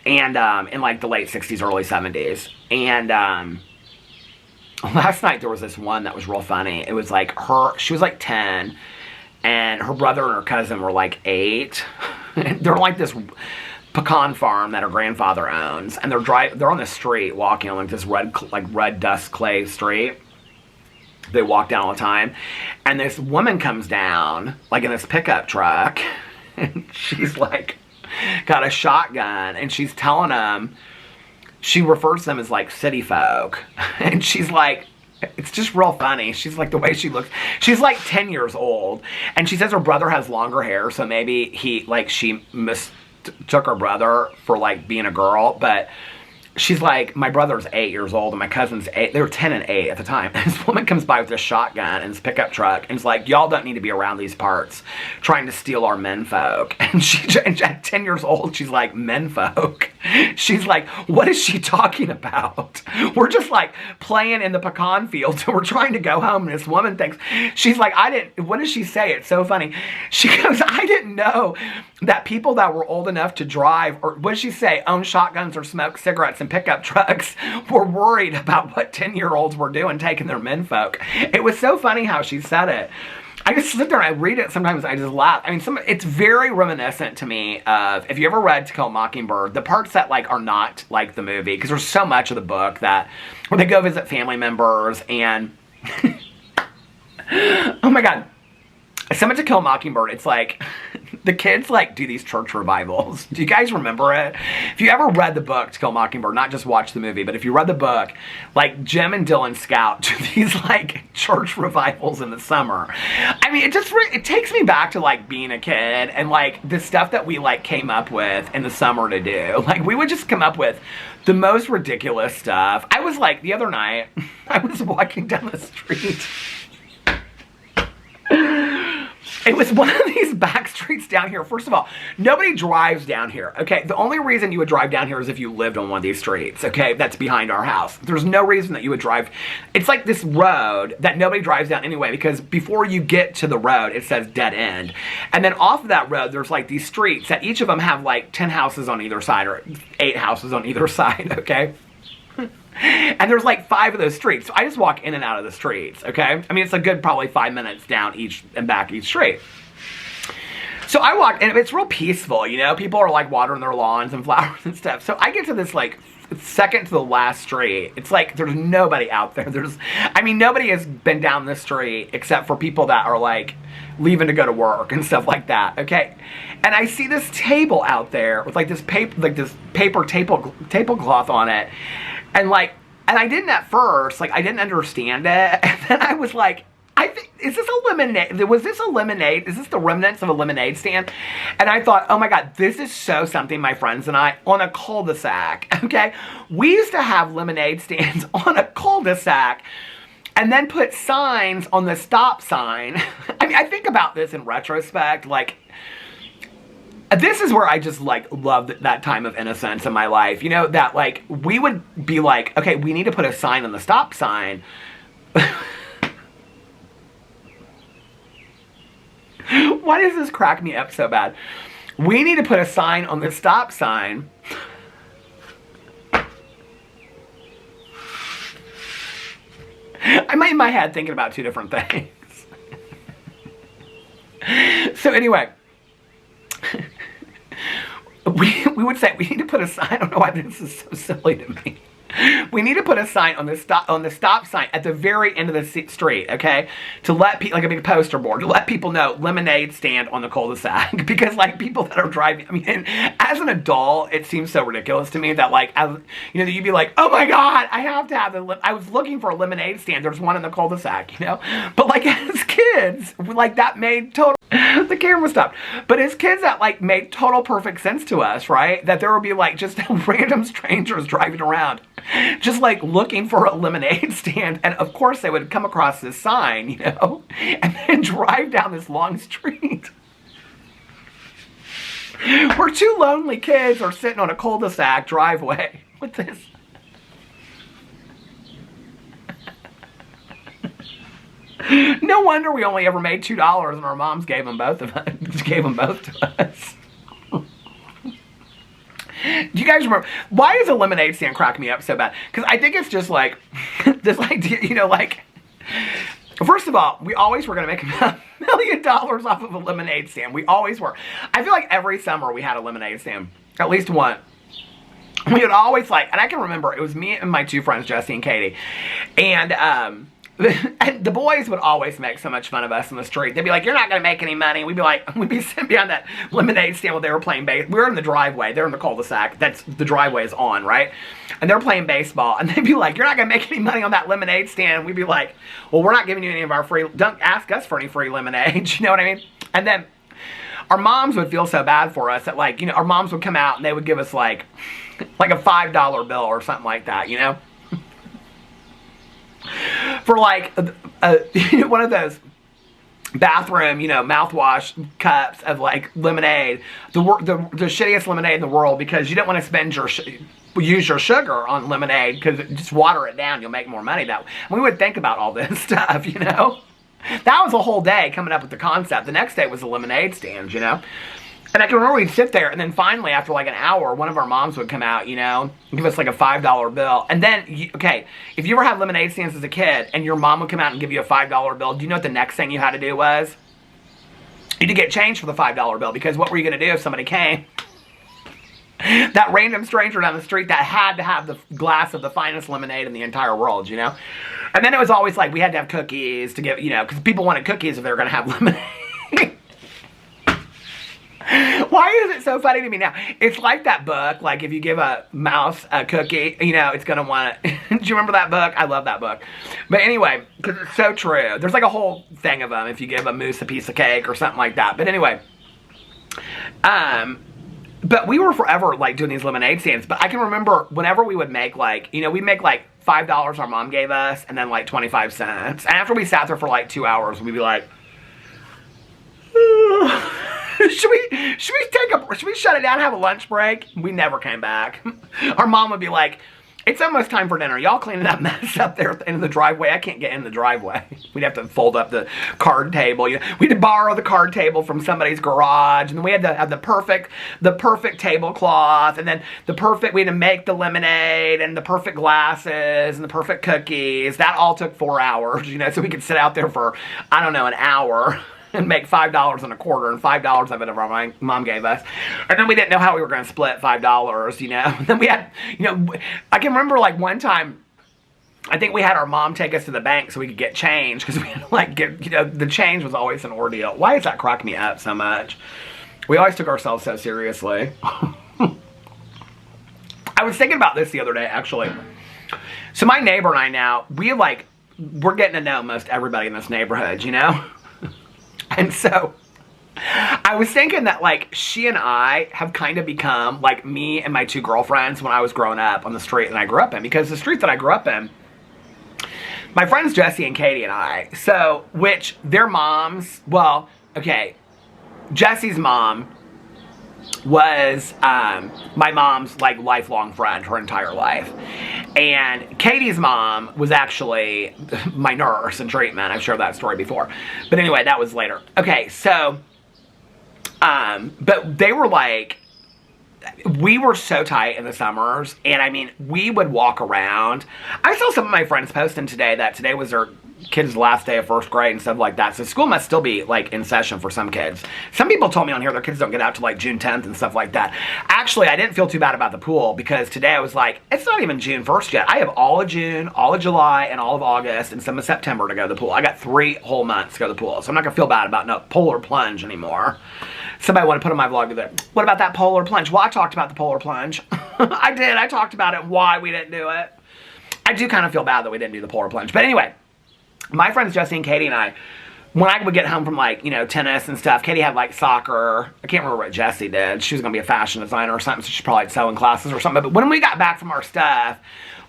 And in, like, the late 60s, early 70s. And last night there was this one that was real funny. It was, like, she was, like, 10, and her brother and her cousin were, like, 8. They're, like, this pecan farm that her grandfather owns, and they're on the street walking on like this red dust clay street. They walk down all the time, and this woman comes down like in this pickup truck, and she's like got a shotgun, and she's telling them, she refers to them as like city folk, and she's like, it's just real funny. She's like, the way she looks, she's like 10 years old, and she says her brother has longer hair, so maybe she took her brother for like being a girl, but she's like, my brother's 8 years old and my cousin's 8. They were 10 and 8 at the time. And this woman comes by with this shotgun and this pickup truck and is like, y'all don't need to be around these parts trying to steal our menfolk. And at 10 years old, she's like, menfolk? She's like, what is she talking about? We're just like playing in the pecan fields and we're trying to go home. And this woman thinks, she's like, what does she say? It's so funny. She goes, I didn't know that people that were old enough to drive, or what did she say, own shotguns or smoke cigarettes and pickup trucks, were worried about what 10-year-olds were doing taking their menfolk. It was so funny how she said it. I just sit there and I read it, sometimes I just laugh. I mean, it's very reminiscent to me of, if you ever read To Kill a Mockingbird, the parts that like are not like the movie, because there's so much of the book that, where they go visit family members and, oh my god, so much To Kill a Mockingbird, it's like, the kids like do these church revivals. Do you guys remember it? If you ever read the book To Kill a Mockingbird, not just watch the movie, but if you read the book, like Jim and Dylan Scout do these like church revivals in the summer. I mean, it takes me back to like being a kid and like the stuff that we like came up with in the summer to do. Like we would just come up with the most ridiculous stuff. I was like, the other night, I was walking down the street. It was one of these back streets down here. First of all, nobody drives down here, okay? The only reason you would drive down here is if you lived on one of these streets, okay? That's behind our house. There's no reason that you would drive. It's like this road that nobody drives down anyway, because before you get to the road, it says dead end. And then off of that road, there's like these streets that each of them have like 10 houses on either side, or 8 houses on either side, okay? And there's like 5 of those streets. So I just walk in and out of the streets, okay? I mean, it's a good probably 5 minutes down each and back each street. So I walk, and it's real peaceful, you know? People are like watering their lawns and flowers and stuff. So I get to this like second to the last street. It's like there's nobody out there. Nobody has been down this street except for people that are like leaving to go to work and stuff like that, okay? And I see this table out there with like this paper tablecloth on it. And I didn't at first, like, I didn't understand it. And then I was like, I think, is this a lemonade? Was this a lemonade? Is this the remnants of a lemonade stand? And I thought, oh my god, this is so something my friends and I, on a cul-de-sac, okay? We used to have lemonade stands on a cul-de-sac and then put signs on the stop sign. I mean, I think about this in retrospect, like, this is where I just, like, love that time of innocence in my life. You know, that, like, we would be like, okay, we need to put a sign on the stop sign. Why does this crack me up so bad? We need to put a sign on the stop sign. I'm in my head thinking about 2 different things. So anyway, we would say we need to put a sign. I don't know why this is so silly to me. We need to put a sign on the stop sign at the very end of the street, okay? To let people, like a big poster board, to let people know lemonade stand on the cul-de-sac. Because like people that are driving, I mean, as an adult, it seems so ridiculous to me that like, as, you know, you'd be like, oh my God, I have to have I was looking for a lemonade stand. There's one in the cul-de-sac, you know? But like as kids, like that made total, the camera stopped. But as kids, that like made total perfect sense to us, right? That there would be like just random strangers driving around, just like looking for a lemonade stand. And of course they would come across this sign, you know, and then drive down this long street where two lonely kids are sitting on a cul-de-sac driveway with this. No wonder we only ever made $2 and our moms gave them both to us. Do you guys remember, why does a lemonade stand crack me up so bad? Because I think it's just like, this idea, you know, like, first of all, we always were going to make $1 million off of a lemonade stand. We always were. I feel like every summer we had a lemonade stand, at least one. We would always like, and I can remember, it was me and my two friends, Jesse and Katie, and the boys would always make so much fun of us in the street. They'd be like, you're not going to make any money. We'd be like, we'd be sitting behind that lemonade stand while they were playing baseball. We were in the driveway. They're in the cul-de-sac. That's, the driveway is on, right? And they're playing baseball. And they'd be like, you're not going to make any money on that lemonade stand. We'd be like, well, we're not giving you any of our free, don't ask us for any free lemonade. You know what I mean? And then our moms would feel so bad for us that like, you know, our moms would come out and they would give us like a $5 bill or something like that, you know? For like one of those bathroom, you know, mouthwash cups of like lemonade, the shittiest lemonade in the world, because you don't want to spend use your sugar on lemonade, because just water it down, you'll make more money that way. And we would think about all this stuff, you know. That was a whole day coming up with the concept. The next day was the lemonade stand, you know. And I can remember we'd sit there, and then finally, after like an hour, one of our moms would come out, you know, give us like a $5 bill. And then, okay, if you ever had lemonade stands as a kid, and your mom would come out and give you a $5 bill, do you know what the next thing you had to do was? You had to get change for the $5 bill, because what were you going to do if somebody came? That random stranger down the street that had to have the glass of the finest lemonade in the entire world, you know? And then it was always like, we had to have cookies to give, you know, because people wanted cookies if they were going to have lemonade. Why is it so funny to me now? It's like that book, like if you give a mouse a cookie, you know, it's going to want it. Do you remember that book? I love that book. But anyway, because it's so true. There's like a whole thing of them if you give a moose a piece of cake or something like that. But anyway, but we were forever like doing these lemonade stands. But I can remember whenever we would make like, you know, we'd make like $5 our mom gave us, and then like 25 cents. And after we sat there for like 2 hours, we'd be like, should we shut it down and have a lunch break? We never came back. Our mom would be like, it's almost time for dinner. Y'all cleaning that mess up there in the driveway. I can't get in the driveway. We'd have to fold up the card table. You know, we had to borrow the card table from somebody's garage, and then we had to have the perfect tablecloth, and then we had to make the lemonade and the perfect glasses and the perfect cookies. That all took 4 hours, you know, so we could sit out there for, I don't know, an hour and make $5 and a quarter, and $5 of it our mom gave us. And then we didn't know how we were going to split $5, you know. And then we had, you know, I can remember like one time, I think we had our mom take us to the bank so we could get change, because we had to like get, you know, the change was always an ordeal. Why does that crack me up so much? We always took ourselves so seriously. I was thinking about this the other day, actually. So my neighbor and I now, we're getting to know most everybody in this neighborhood, you know. And so, I was thinking that, like, she and I have kind of become, like, me and my two girlfriends when I was growing up on the street that I grew up in. Because the street that I grew up in, my friends Jesse and Katie and I, so, which their moms, well, okay, Jesse's mom was my mom's, like, lifelong friend her entire life. And Katie's mom was actually my nurse in treatment. I've shared that story before. But anyway, that was later. Okay, so, but they were like, we were so tight in the summers. And I mean, we would walk around. I saw some of my friends posting today that today was their kids' last day of first grade and stuff like that. So school must still be like in session for some kids. Some people told me on here their kids don't get out to like June 10th and stuff like that. Actually, I didn't feel too bad about the pool because today I was like, it's not even June 1st yet. I have all of June, all of July, and all of August, and some of September to go to the pool. I got 3 whole months to go to the pool. So I'm not going to feel bad about no polar plunge anymore. Somebody want to put in my vlog that, what about that polar plunge? Well, I talked about the polar plunge. I did. I talked about it, why we didn't do it. I do kind of feel bad that we didn't do the polar plunge. But anyway, my friends Jesse and Katie and I, when I would get home from like, you know, tennis and stuff, Katie had like soccer. I can't remember what Jessie did. She was going to be a fashion designer or something, so she's probably sewing classes or something. But when we got back from our stuff,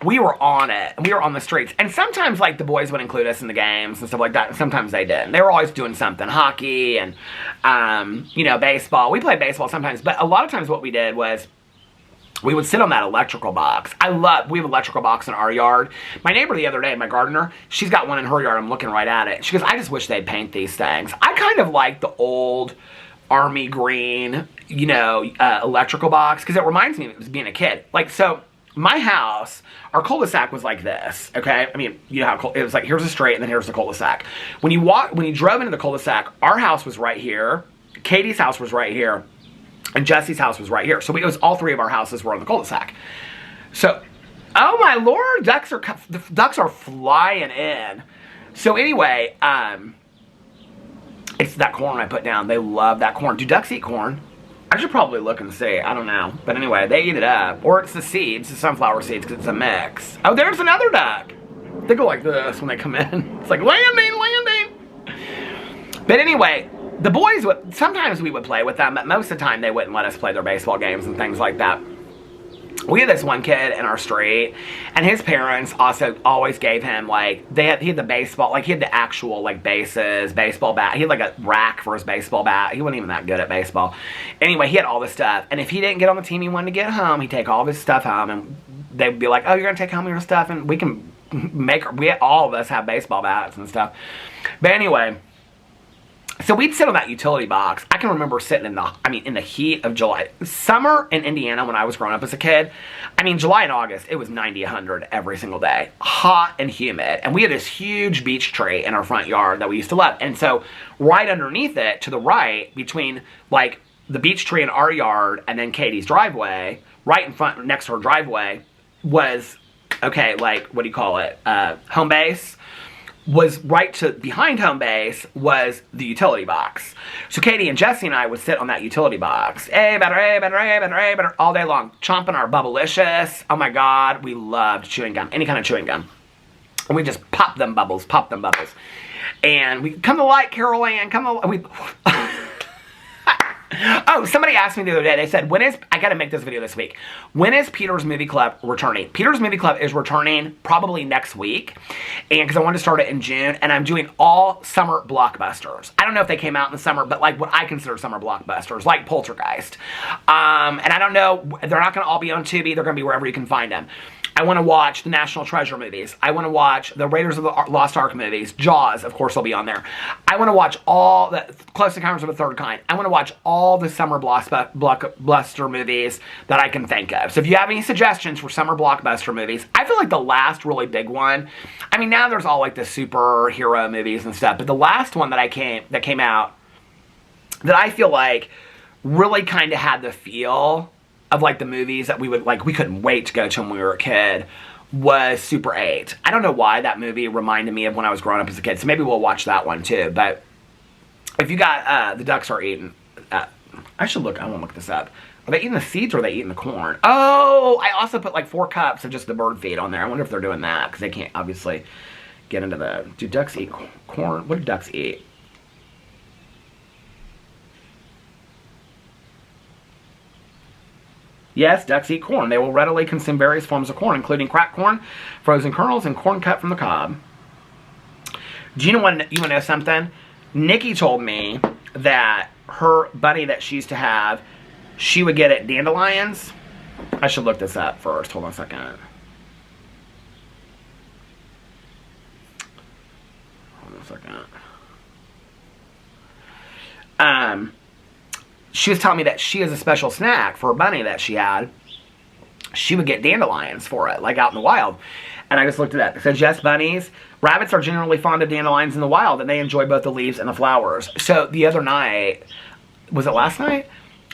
we were on it. We were on the streets. And sometimes like the boys would include us in the games and stuff like that. And sometimes they didn't. They were always doing something. Hockey and, you know, baseball. We played baseball sometimes. But a lot of times what we did was we would sit on that electrical box. We have an electrical box in our yard. My neighbor the other day, my gardener, she's got one in her yard. I'm looking right at it. She goes, I just wish they'd paint these things. I kind of like the old army green, you know, electrical box because it reminds me of being a kid. Like, so my house, our cul-de-sac was like this, okay? I mean, you know how it was like, here's a straight and then here's the cul-de-sac. When you drove into the cul-de-sac, our house was right here. Katie's house was right here. And Jesse's house was right here. So it was all 3 of our houses were on the cul-de-sac. So, oh my lord, the ducks are flying in. So anyway, it's that corn I put down. They love that corn. Do ducks eat corn? I should probably look and see. I don't know. But anyway, they eat it up. Or it's the seeds, the sunflower seeds, because it's a mix. Oh, there's another duck. They go like this when they come in. It's like, landing, landing. But anyway, the boys sometimes we would play with them, but most of the time they wouldn't let us play their baseball games and things like that. We had this one kid in our street, and his parents also always gave him, like, he had the baseball, like, he had the actual, like, bases, baseball bat. He had, like, a rack for his baseball bat. He wasn't even that good at baseball. Anyway, he had all this stuff, and if he didn't get on the team he wanted to get home, he'd take all of his stuff home, and they'd be like, oh, you're going to take home your stuff, and we can all of us have baseball bats and stuff. But anyway, so we'd sit on that utility box. I can remember sitting in the heat of July. Summer in Indiana when I was growing up as a kid, I mean, July and August, it was 90, 100 every single day. Hot and humid. And we had this huge beech tree in our front yard that we used to love. And so right underneath it, to the right, between like the beech tree in our yard and then Katie's driveway, right in front, next to her driveway, was, okay, like, what do you call it? Home base. Was right behind home base was the utility box. So Katie and Jesse and I would sit on that utility box, all day long, chomping our Bubblicious. Oh my God, we loved chewing gum, any kind of chewing gum. And we just pop them bubbles. And we come to light, Carol Ann, Oh, somebody asked me the other day, they said, I gotta make this video this week. When is Peter's Movie Club returning? Peter's Movie Club is returning probably next week. And because I wanted to start it in June, and I'm doing all summer blockbusters. I don't know if they came out in the summer, but like what I consider summer blockbusters, like Poltergeist. And I don't know, they're not gonna all be on Tubi, they're gonna be wherever you can find them. I want to watch the National Treasure movies. I want to watch the Raiders of the Lost Ark movies. Jaws, of course, will be on there. I want to watch all the Close Encounters of a Third Kind. I want to watch all the summer blockbuster movies that I can think of. So if you have any suggestions for summer blockbuster movies, I feel like the last really big one, I mean, now there's all like the superhero movies and stuff, but the last one that came out that I feel like really kind of had the feel of like the movies that we couldn't wait to go to when we were a kid was Super 8. I don't know why that movie reminded me of when I was growing up as a kid, so maybe we'll watch that one too. But if you got the ducks are eating, I want to look this up. Are they eating the seeds or are they eating the corn? Oh, I also put like 4 cups of just the bird feed on there. I wonder if they're doing that because they can't obviously get into do ducks eat corn? What do ducks eat? Yes, ducks eat corn. They will readily consume various forms of corn, including cracked corn, frozen kernels, and corn cut from the cob. Do you want to know something? Nikki told me that her bunny that she used to have, she would get at Dandelions. I should look this up first. Hold on a second. She was telling me that she has a special snack for her bunny that she had. she would get dandelions for it, like out in the wild. And I just looked it up. It says, yes, bunnies. Rabbits are generally fond of dandelions in the wild, and they enjoy both the leaves and the flowers. So the other night, was it last night?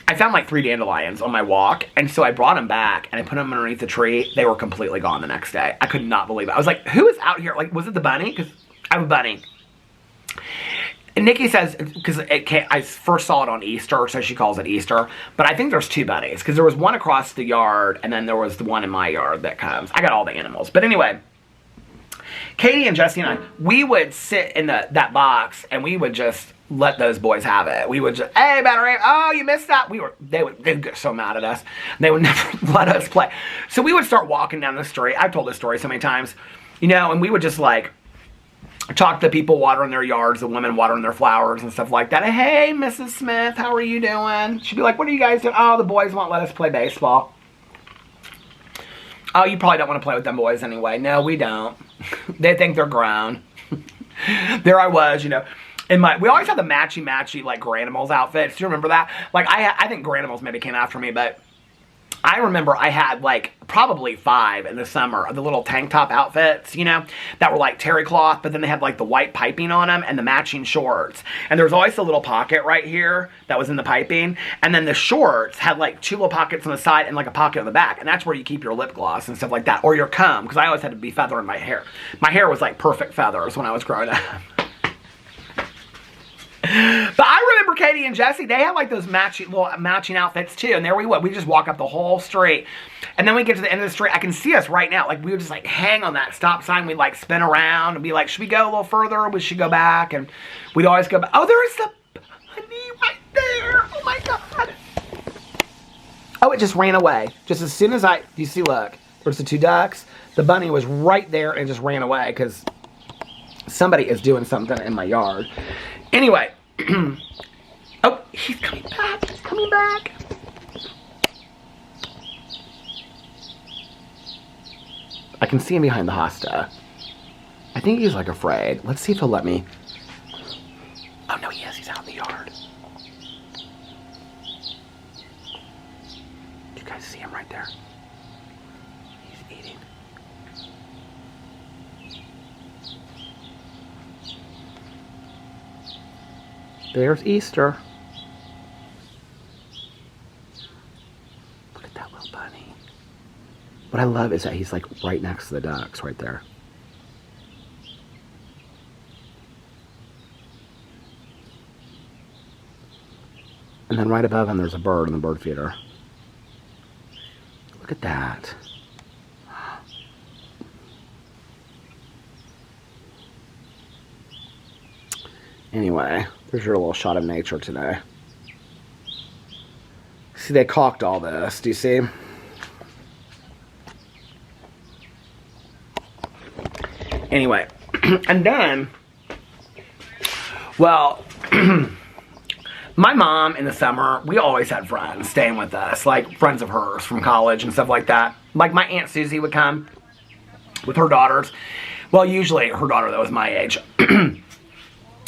I found like 3 dandelions on my walk, and so I brought them back, and I put them underneath the tree. They were completely gone the next day. I could not believe it. I was like, who is out here? Like, was it the bunny? Because I have a bunny. And Nikki says, because I first saw it on Easter, so she calls it Easter, but I think there's 2 bunnies, because there was one across the yard, and then there was the one in my yard that comes. I got all the animals. But anyway, Katie and Jesse and I, we would sit in that box, and we would just let those boys have it. We would just, hey, battery, oh, you missed that. They'd get so mad at us. They would never let us play. So we would start walking down the street. I've told this story so many times, you know, and we would just like, talk to people watering their yards, the women watering their flowers and stuff like that. Hey, Mrs. Smith, how are you doing? She'd be like, what are you guys doing? Oh, the boys won't let us play baseball. Oh, you probably don't want to play with them boys anyway. No, we don't. They think they're grown. There I was, you know. We always had the matchy, like, Granimals outfits. Do you remember that? Like, I think Granimals maybe came after me, but I remember I had, like, probably 5 in the summer of the little tank top outfits, you know, that were, like, terry cloth, but then they had, like, the white piping on them and the matching shorts. And there was always a little pocket right here that was in the piping. And then the shorts had, like, 2 little pockets on the side and, like, a pocket on the back. And that's where you keep your lip gloss and stuff like that. Or your comb, because I always had to be feathering my hair. My hair was, like, perfect feathers when I was growing up. But I remember Katie and Jesse, they had like those matching outfits too. And there we would. We just walk up the whole street. And then we get to the end of the street. I can see us right now. Like we would just like hang on that stop sign. We'd like spin around and be like, should we go a little further or we should go back? And we'd always go back. Oh, there's the bunny right there. Oh my God. Oh, it just ran away. Just as soon as you see, look, there's the 2 ducks. The bunny was right there and just ran away because somebody is doing something in my yard. Anyway, oh, he's coming back. He's coming back. I can see him behind the hosta. I think he's like afraid. Let's see if he'll let me. Oh no, he is. He's out in the yard. Do you guys see him right there? He's eating. There's Easter. Look at that little bunny. What I love is that he's like right next to the ducks right there. And then right above him there's a bird in the bird feeder. Look at that. Anyway, there's your little shot of nature today. See, they caulked all this. Do you see? Anyway, and then, well, my mom in the summer, we always had friends staying with us, like friends of hers from college and stuff like that. Like my Aunt Susie would come with her daughters. Well, usually her daughter that was my age.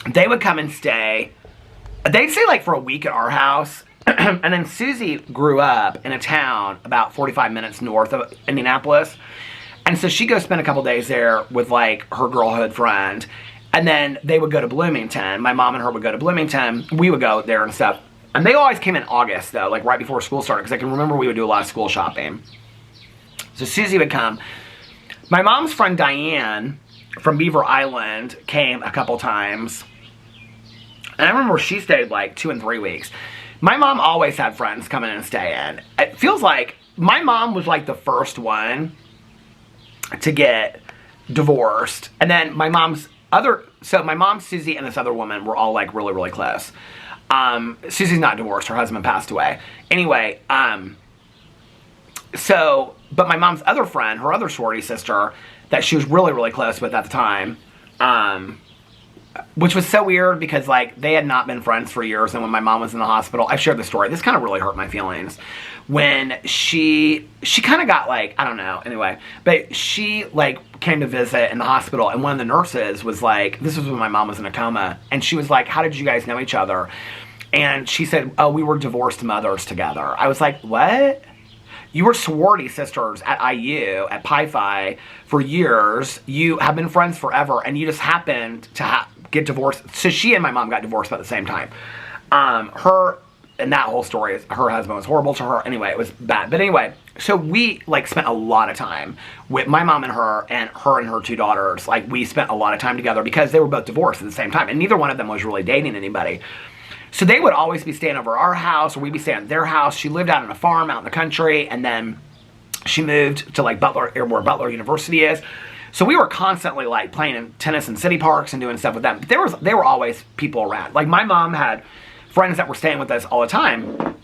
They would come and stay. They'd stay like for a week at our house. And then Susie grew up in a town about 45 minutes north of Indianapolis. And so she'd go spend a couple days there with like her girlhood friend. And then they would go to Bloomington. My mom and her would go to Bloomington. We would go there and stuff. And they always came in August though, like right before school started. Because I can remember we would do a lot of school shopping. So Susie would come. My mom's friend Diane from Beaver Island came a couple times. And I remember she stayed like 2 and 3 weeks. My mom always had friends come in and stay in. It feels like my mom was like the first one to get divorced. And then my mom, Susie, and this other woman were all like really, really close. Susie's not divorced. Her husband passed away. Anyway, but my mom's other friend, her other sorority sister, that she was really, really close with at the time, which was so weird because, like, they had not been friends for years. And when my mom was in the hospital, I shared the story. This kind of really hurt my feelings. When she kind of got, like, I don't know, anyway. But she, like, came to visit in the hospital. And one of the nurses was like, this was when my mom was in a coma. And she was like, how did you guys know each other? And she said, oh, we were divorced mothers together. I was like, what? You were sorority sisters at IU, at Pi Phi for years. You have been friends forever, and you just happened to get divorced. So she and my mom got divorced at the same time. And that whole story is her husband was horrible to her. Anyway, it was bad. But anyway, so we like spent a lot of time with my mom and her 2 daughters. Like we spent a lot of time together because they were both divorced at the same time, and neither one of them was really dating anybody. So they would always be staying over our house, or we'd be staying at their house. She lived out on a farm out in the country, and then she moved to like Butler, where Butler University is. So we were constantly like playing in tennis in city parks and doing stuff with them. But there were always people around. Like my mom had friends that were staying with us all the time.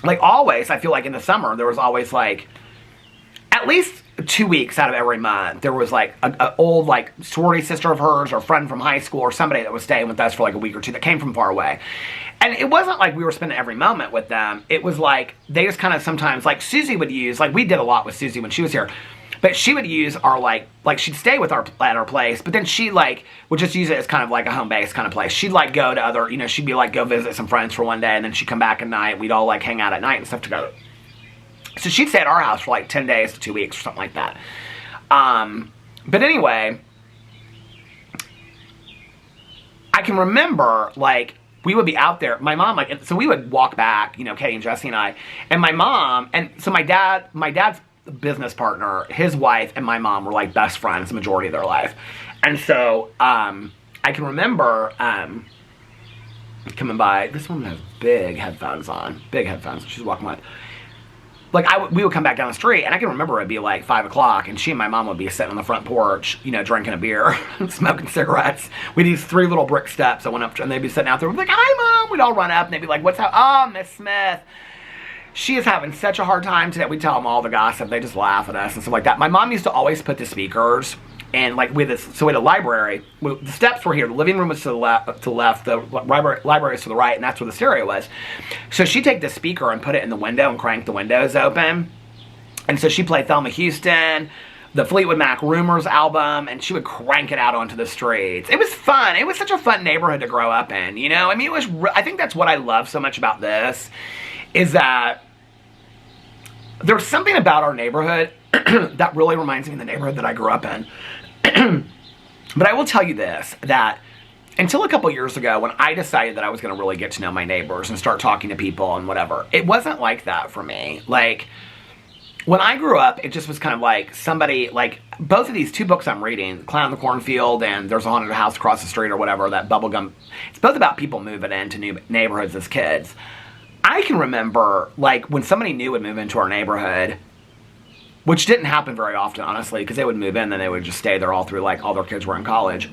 Like always, I feel like in the summer, there was always like at least 2 weeks out of every month, there was like an old like sorority sister of hers or friend from high school or somebody that was staying with us for like a week or two that came from far away. And it wasn't like we were spending every moment with them. It was like they just kind of sometimes, like Susie would use, like we did a lot with Susie when she was here, but she would use our like she'd stay with our at our place, but then she like would just use it as kind of like a home base kind of place. She'd like go to other, she'd be like go visit some friends for one day, and then she'd come back at night. We'd all like hang out at night and stuff together. So she'd stay at our house for like 10 days to 2 weeks or something like that. But anyway, I can remember like we would be out there. My mom like, so we would walk back, Katie and Jesse and I, and my mom, and so my dad's business partner, his wife and my mom were like best friends the majority of their life. And so I can remember coming by. This woman has big headphones on, she's walking by. Like we would come back down the street, and I can remember it'd be like 5 o'clock, and she and my mom would be sitting on the front porch, drinking a beer, smoking cigarettes. We had these 3 little brick steps. I went up, and they'd be sitting out there. We'd be like, "Hi, Mom." We'd all run up, and they'd be like, "What's up?" "Oh, Miss Smith, she is having such a hard time today." We tell them all the gossip. They just laugh at us and stuff like that. My mom used to always put the speakers, and like we had a library. The steps were here. The living room was to the left. The library was to the right, and that's where the stereo was. So she'd take the speaker and put it in the window and crank the windows open. And so she played Thelma Houston, the Fleetwood Mac Rumors album, and she would crank it out onto the streets. It was fun. It was such a fun neighborhood to grow up in. I mean, it was. I think that's what I love so much about this, is that there's something about our neighborhood that really reminds me of the neighborhood that I grew up in. But I will tell you this, that until a couple years ago, when I decided that I was going to really get to know my neighbors and start talking to people and whatever, it wasn't like that for me. Like, when I grew up, it just was kind of like somebody, like, both of these 2 books I'm reading, Clown in the Cornfield and There's a Haunted House Across the Street or whatever, that bubblegum, it's both about people moving into new neighborhoods as kids. I can remember, like, when somebody new would move into our neighborhood, which didn't happen very often, honestly, because they would move in and they would just stay there all through, like, all their kids were in college.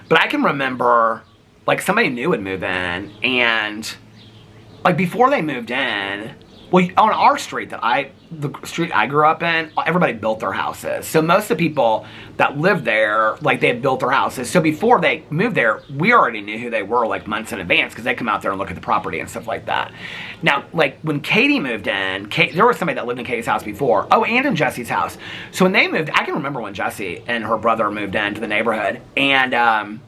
But I can remember, like, somebody new would move in, and, like, before they moved in, well, on our street the street I grew up in, everybody built their houses. So most of the people that lived there, like, they had built their houses. So before they moved there, we already knew who they were, like, months in advance, because they come out there and look at the property and stuff like that. Now, like, when Katie moved in, there was somebody that lived in Katie's house before. Oh, and in Jesse's house. So when they moved, I can remember when Jesse and her brother moved into the neighborhood, and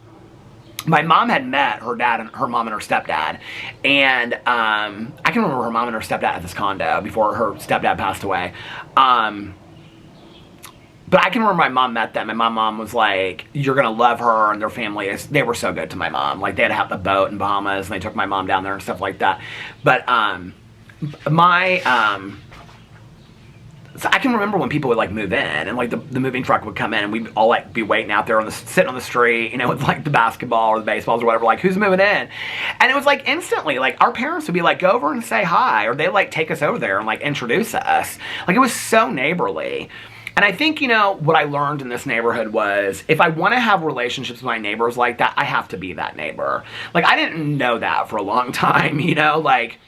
my mom had met her dad and her mom and her stepdad, and I can remember her mom and her stepdad at this condo before her stepdad passed away. But I can remember my mom met them, and my mom was like, "You're gonna love her," and their family they were so good to my mom. Like, they had to have a boat in Bahamas, and they took my mom down there and stuff like that. But so I can remember when people would, like, move in, and, like, the moving truck would come in, and we'd all, like, be waiting out there sitting on the street, with, like, the basketball or the baseballs or whatever, like, who's moving in? And it was, like, instantly, like, our parents would be like, "Go over and say hi," or they'd, like, take us over there and, like, introduce us. Like, it was so neighborly. And I think, what I learned in this neighborhood was, if I want to have relationships with my neighbors like that, I have to be that neighbor. Like, I didn't know that for a long time, like,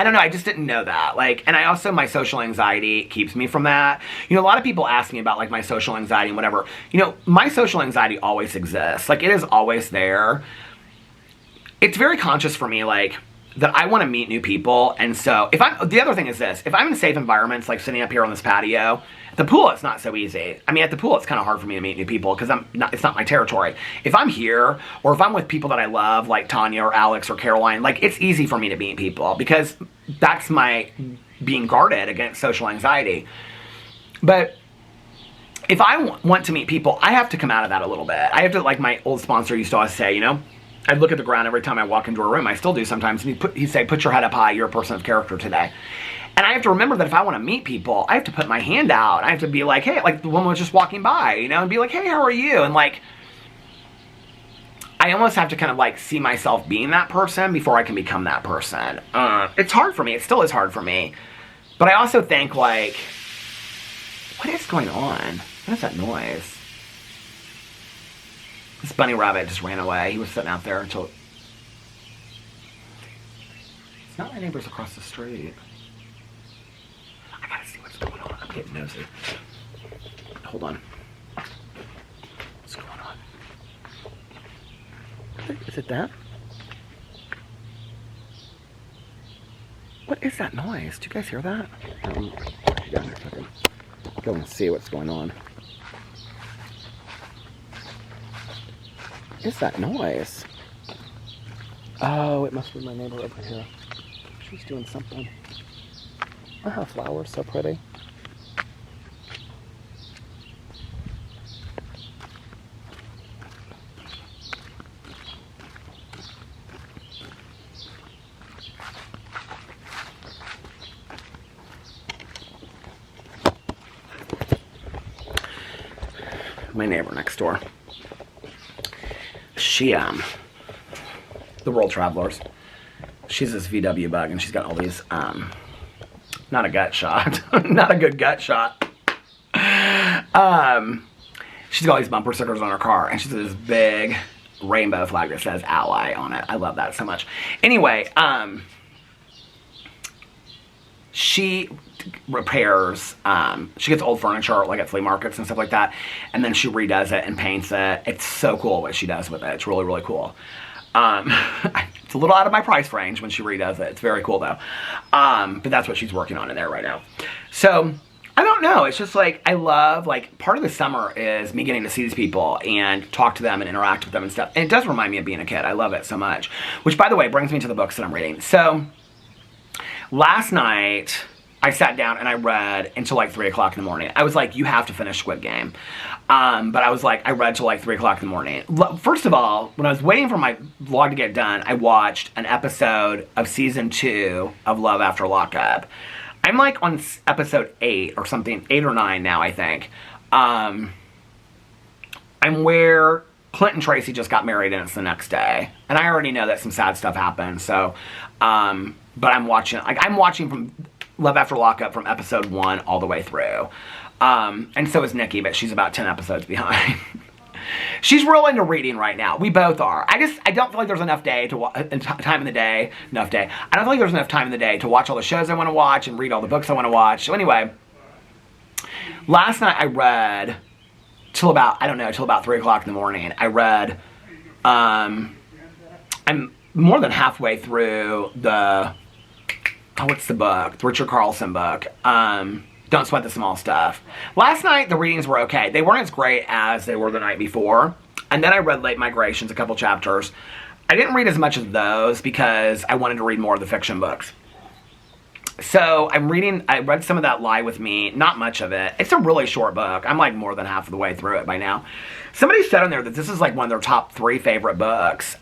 I don't know, I just didn't know that. Like, and I also, my social anxiety keeps me from that. A lot of people ask me about, like, my social anxiety and whatever. My social anxiety always exists. Like, it is always there. It's very conscious for me, like, that I want to meet new people. And so the other thing is this, if I'm in safe environments, like sitting up here on this patio, at the pool, it's not so easy. I mean, at the pool, it's kind of hard for me to meet new people because it's not my territory. If I'm here, or if I'm with people that I love, like Tanya or Alex or Caroline, like it's easy for me to meet people because that's my being guarded against social anxiety. But if I want to meet people, I have to come out of that a little bit. I have to, like my old sponsor used to always say, you know, I'd look at the ground every time I walk into a room. I still do sometimes. And he'd say, put your head up high. You're a person of character today. And I have to remember that if I want to meet people, I have to put my hand out. I have to be like, hey, like the woman was just walking by, you know, and be like, hey, how are you? And like, I almost have to kind of like see myself being that person before I can become that person. It's hard for me. It still is hard for me. But I also think like, what is going on? What is that noise? This bunny rabbit just ran away. He was sitting out there until... It's not my neighbors across the street. I gotta see what's going on. I'm getting nosy. Hold on. What's going on? Is it that? What is that noise? Do you guys hear that? Go and see what's going on. What is that noise? Oh, it must be my neighbor over here. She's doing something. Oh, her flower's so pretty. My neighbor next door. She, the World Travelers. She's this VW bug, and she's got all these, not a gut shot. Not a good gut shot. She's got all these bumper stickers on her car, and she's got this big rainbow flag that says Ally on it. I love that so much. Anyway, she repairs, she gets old furniture like at flea markets and stuff like that, and then she redoes it and paints it. It's so cool what she does with it. It's really, really cool. It's a little out of my price range when she redoes it. It's very cool though. But that's what she's working on in there right now. So I don't know. It's just like, I love, like, part of the summer is me getting to see these people and talk to them and interact with them and stuff. And it does remind me of being a kid. I love it so much. Which, by the way, brings me to the books that I'm reading. So last night I sat down and I read until like 3 o'clock in the morning. I was like, you have to finish Squid Game. But I was like, I read till like 3 o'clock in the morning. First of all, when I was waiting for my vlog to get done, I watched an episode of season 2 of Love After Lockup. I'm like on episode 8 or something, 8 or 9 now, I think. I'm where Clint and Tracy just got married and it's the next day. And I already know that some sad stuff happened, so, but I'm watching from Love After Lockup from episode 1 all the way through. And so is Nikki, but she's about 10 episodes behind. She's real into reading right now. We both are. I don't feel like there's enough day to time in the day. Enough day. I don't feel like there's enough time in the day to watch all the shows I want to watch and read all the books I want to watch. So anyway, last night I read till about 3 o'clock in the morning. I read, I'm more than halfway through what's the book? The Richard Carlson book. Don't Sweat the Small Stuff. Last night, the readings were okay. They weren't as great as they were the night before. And then I read Late Migrations, a couple chapters. I didn't read as much of those because I wanted to read more of the fiction books. So I read some of that Lie With Me, not much of it. It's a really short book. I'm like more than half of the way through it by now. Somebody said on there that this is like one of their top 3 favorite books.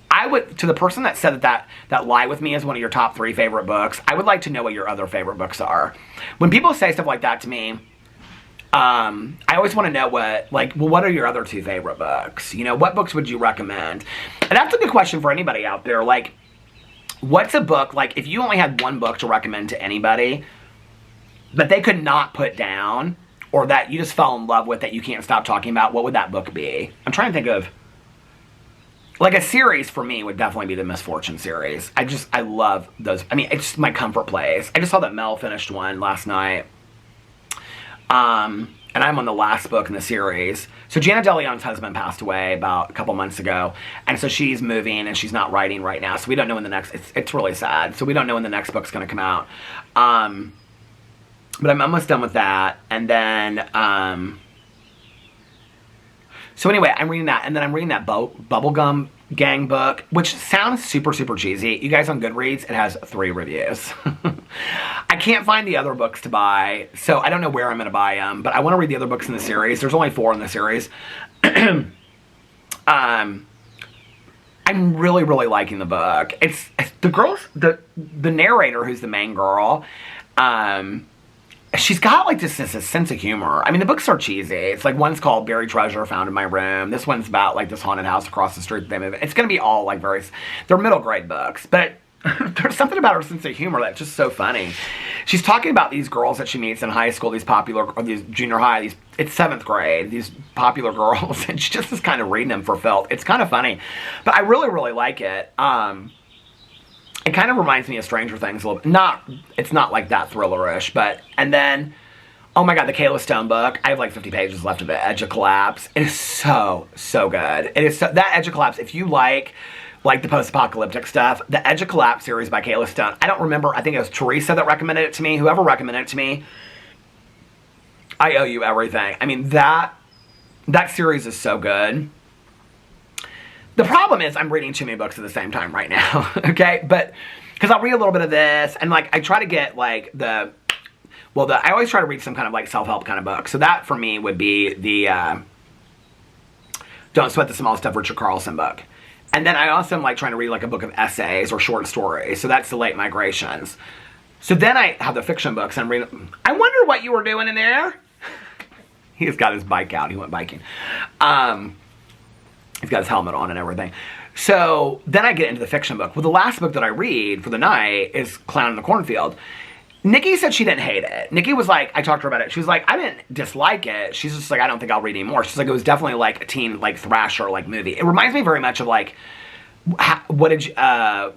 To the person that said that Lie With Me is one of your top 3 favorite books, I would like to know what your other favorite books are. When people say stuff like that to me, I always want to know what are your other 2 favorite books? You know, what books would you recommend? And that's a good question for anybody out there. Like, what's a book, like, if you only had one book to recommend to anybody that they could not put down, or that you just fell in love with that you can't stop talking about, what would that book be? I'm trying to think of, like, a series for me would definitely be the Misfortune series. I love those. I mean, it's just my comfort place. I just saw that Mel finished one last night. And I'm on the last book in the series. So Janet DeLeon's husband passed away about a couple months ago, and so she's moving and she's not writing right now. So we don't know when the next. It's really sad. So we don't know when the next book's going to come out. But I'm almost done with that, and then. So anyway, I'm reading that, and then I'm reading that Bubblegum Gang book, which sounds super, super cheesy. You guys on Goodreads, it has 3 reviews. I can't find the other books to buy, so I don't know where I'm going to buy them, but I want to read the other books in the series. There's only 4 in the series. I'm really, really liking the book. It's the narrator, who's the main girl, she's got like just this sense of humor. I mean, the books are cheesy. It's like, one's called Buried Treasure Found in My Room. This one's about like this haunted house across the street that they move in. It's going to be all like they're middle grade books, but there's something about her sense of humor that's just so funny. She's talking about these girls that she meets in high school, these junior high, it's 7th grade, these popular girls, and she just is kind of reading them for felt. It's kind of funny, but I really, really like it. It kind of reminds me of Stranger Things a little bit. It's not like that thriller-ish, but, and then, oh my God, the Kayla Stone book. I have like 50 pages left of it, Edge of Collapse. It is so, so good. It is that Edge of Collapse, if you like the post-apocalyptic stuff, the Edge of Collapse series by Kayla Stone. I don't remember, I think it was Teresa that recommended it to me. Whoever recommended it to me, I owe you everything. I mean, that series is so good. The problem is I'm reading too many books at the same time right now, okay? But, because I'll read a little bit of this, and like, I try to get like I always try to read some kind of like self-help kind of book. So that for me would be the Don't Sweat the Small Stuff Richard Carlson book. And then I also am like trying to read like a book of essays or short stories. So that's The Late Migrations. So then I have the fiction books and I'm reading. I wonder what you were doing in there. He's got his bike out. He went biking. He's got his helmet on and everything. So then I get into the fiction book. Well, the last book that I read for the night is Clown in the Cornfield. Nikki said she didn't hate it. Nikki was like, I talked to her about it. She was like, I didn't dislike it. She's just like, I don't think I'll read anymore. She's like, it was definitely like a teen, like thrasher, like movie. It reminds me very much of like, what did you, I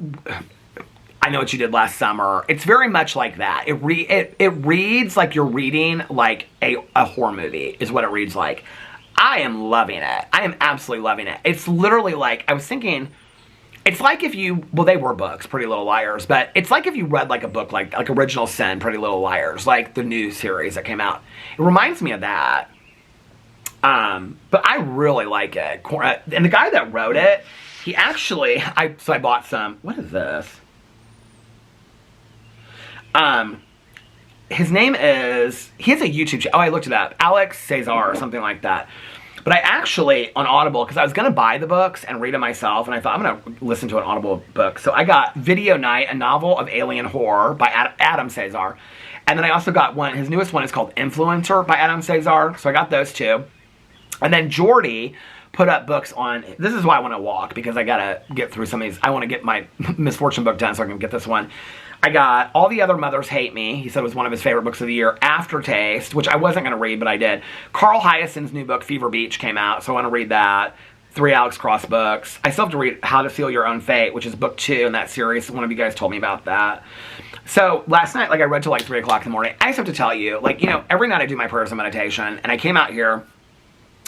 Know What You Did Last Summer. It's very much like that. It reads like you're reading like a horror movie is what it reads like. I am loving it. I am absolutely loving it. It's literally like, I was thinking, it's like if you, well, they were books, Pretty Little Liars, but it's like if you read like a book like Original Sin, Pretty Little Liars, like the new series that came out. It reminds me of that. But I really like it. And the guy that wrote it, he actually, so I bought some, what is this? His name is, he has a YouTube channel. Oh, I looked it up. Alex Cesar or something like that. But I actually, on Audible, because I was going to buy the books and read them myself, and I thought, I'm going to listen to an Audible book. So I got Video Night, a novel of alien horror by Adam Cesar. And then I also got one, his newest one is called Influencer by Adam Cesar. So I got those two. And then Jordy put up books on, this is why I want to walk, because I got to get through some of these. I want to get my Misfortune book done so I can get this one. I got All the Other Mothers Hate Me. He said it was one of his favorite books of the year. Aftertaste, which I wasn't going to read, but I did. Carl Hyacint's new book, Fever Beach, came out, so I want to read that. 3 Alex Cross books. I still have to read How to Seal Your Own Fate, which is book 2 in that series. One of you guys told me about that. So last night, like I read till like 3 o'clock in the morning. I just have to tell you, like, you know, every night I do my prayers and meditation, and I came out here,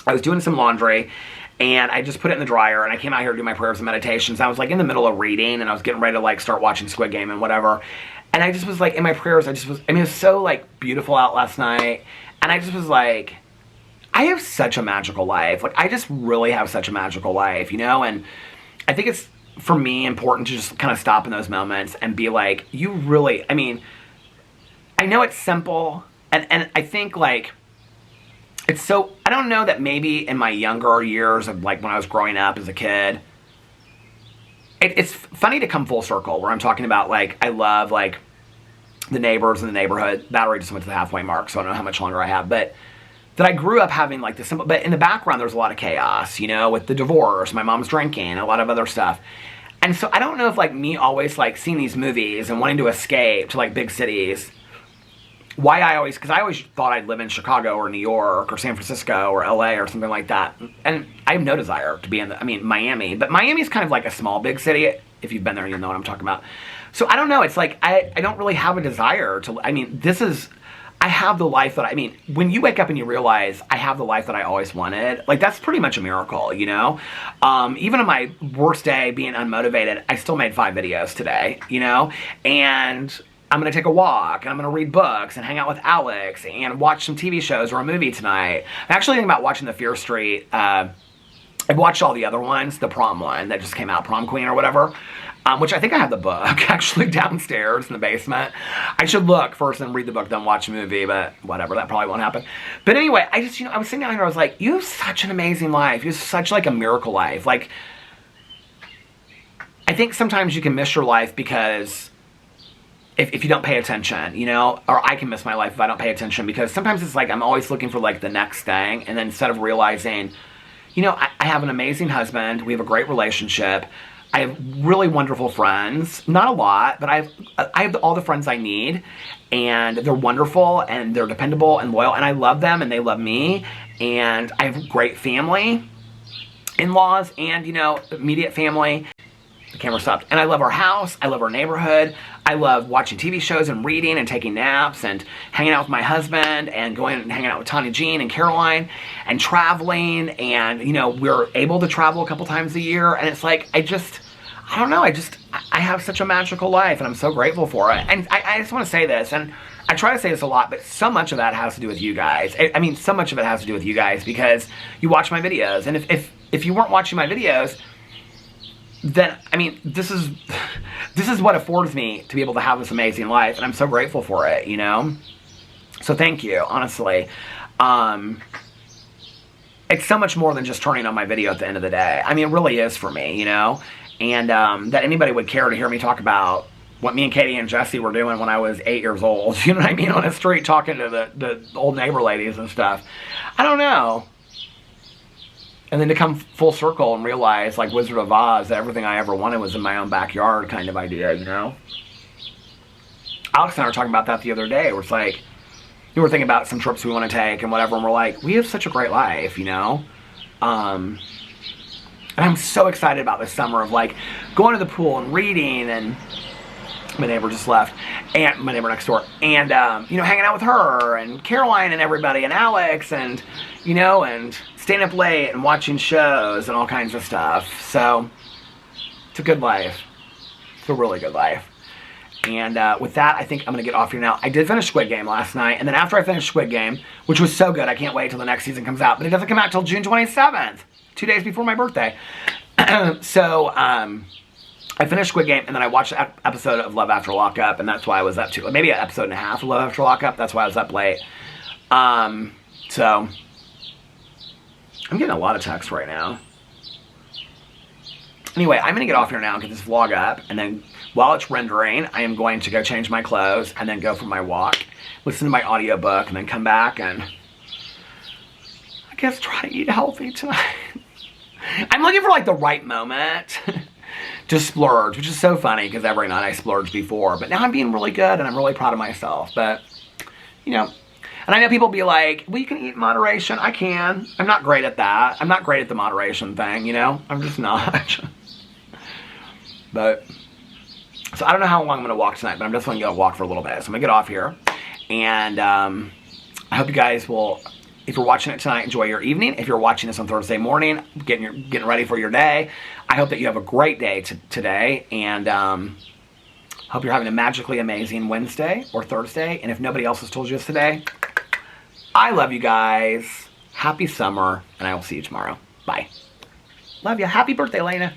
I was doing some laundry, and I just put it in the dryer, and I came out here to do my prayers and meditations. I was like in the middle of reading, and I was getting ready to like start watching Squid Game and whatever. And I just was like, in my prayers, I mean, it was so like beautiful out last night. And I just was like, I have such a magical life. Like, I just really have such a magical life, you know? And I think it's, for me, important to just kind of stop in those moments and be like, you really, I mean, I know it's simple. And I think like, it's so, I don't know that maybe in my younger years of like when I was growing up as a kid, it's funny to come full circle where I'm talking about like, I love like the neighbors in the neighborhood. Battery just went to the halfway mark, so I don't know how much longer I have, but that I grew up having like the simple, but in the background there's a lot of chaos, you know, with the divorce, my mom's drinking, and a lot of other stuff. And so I don't know if like me always like seeing these movies and wanting to escape to like big cities, why I always, because I always thought I'd live in Chicago or New York or San Francisco or LA or something like that. And I have no desire to be in Miami. But Miami's kind of like a small, big city. If you've been there, you'll know what I'm talking about. So I don't know. It's like, I don't really have a desire to, I mean, this is, I have the life that I mean, when you wake up and you realize I have the life that I always wanted, like that's pretty much a miracle, you know? Even on my worst day being unmotivated, I still made 5 videos today, you know? And I'm gonna take a walk, and I'm gonna read books, and hang out with Alex, and watch some TV shows or a movie tonight. I'm actually thinking about watching the Fear Street. I've watched all the other ones, the prom one that just came out, Prom Queen or whatever. Which I think I have the book actually downstairs in the basement. I should look first and read the book, then watch a movie, but whatever, that probably won't happen. But anyway, I just, I was sitting down here, I was like, you have such an amazing life. You have such like a miracle life. Like, I think sometimes you can miss your life because if you don't pay attention, you know, or I can miss my life if I don't pay attention, because sometimes it's like I'm always looking for like the next thing, and then instead of realizing, you know, I have an amazing husband, we have a great relationship, I have really wonderful friends, not a lot, but I have all the friends I need, and they're wonderful, and they're dependable and loyal, and I love them, and they love me, and I have great family, in-laws, and, you know, immediate family. The camera stopped. And I love our house, I love our neighborhood, I love watching TV shows and reading and taking naps and hanging out with my husband and going and hanging out with Tanya Jean and Caroline and traveling, and, you know, we're able to travel a couple times a year, and it's like, I don't know, I have such a magical life, and I'm so grateful for it. And I just want to say this, and I try to say this a lot, but so much of that has to do with you guys. I mean, so much of it has to do with you guys because you watch my videos, and if you weren't watching my videos, then, I mean, this is what affords me to be able to have this amazing life, and I'm so grateful for it, you know? So thank you, honestly. It's so much more than just turning on my video at the end of the day. I mean, it really is for me, you know? And that anybody would care to hear me talk about what me and Katie and Jesse were doing when I was 8 years old, you know what I mean, on the street talking to the old neighbor ladies and stuff. I don't know. And then to come full circle and realize, like Wizard of Oz, that everything I ever wanted was in my own backyard kind of idea, you know? Alex and I were talking about that the other day, where it's like, we were thinking about some trips we want to take and whatever, and we're like, we have such a great life, you know? And I'm so excited about this summer of like going to the pool and reading, and my neighbor just left, and my neighbor next door, and you know, hanging out with her and Caroline and everybody and Alex, and you know, and staying up late and watching shows and all kinds of stuff. So it's a good life. It's a really good life. And with that, I think I'm gonna get off here now. I did finish Squid Game last night, and then after I finished Squid Game, which was so good, I can't wait till the next season comes out, but it doesn't come out till June 27th, 2 days before my birthday. So I finished Squid Game, and then I watched an episode of Love After Lockup, and that's why I was up to, maybe an episode and a half of Love After Lockup. That's why I was up late. So I'm getting a lot of texts right now. Anyway, I'm going to get off here now and get this vlog up, and then while it's rendering, I am going to go change my clothes and then go for my walk, listen to my audiobook, and then come back and I guess try to eat healthy tonight. I'm looking for like the right moment to splurge, which is so funny because every night I splurged before, but now I'm being really good and I'm really proud of myself. But, you know, and I know people be like, well, you can eat in moderation. I can. I'm not great at that. I'm not great at the moderation thing, you know? I'm just not. But, so I don't know how long I'm going to walk tonight, but I'm just going to go walk for a little bit. So I'm going to get off here. And I hope you guys will, if you're watching it tonight, enjoy your evening. If you're watching this on Thursday morning, getting ready for your day, I hope that you have a great day today. And hope you're having a magically amazing Wednesday or Thursday. And if nobody else has told you this today, I love you guys. Happy summer. And I will see you tomorrow. Bye. Love you. Happy birthday, Lena.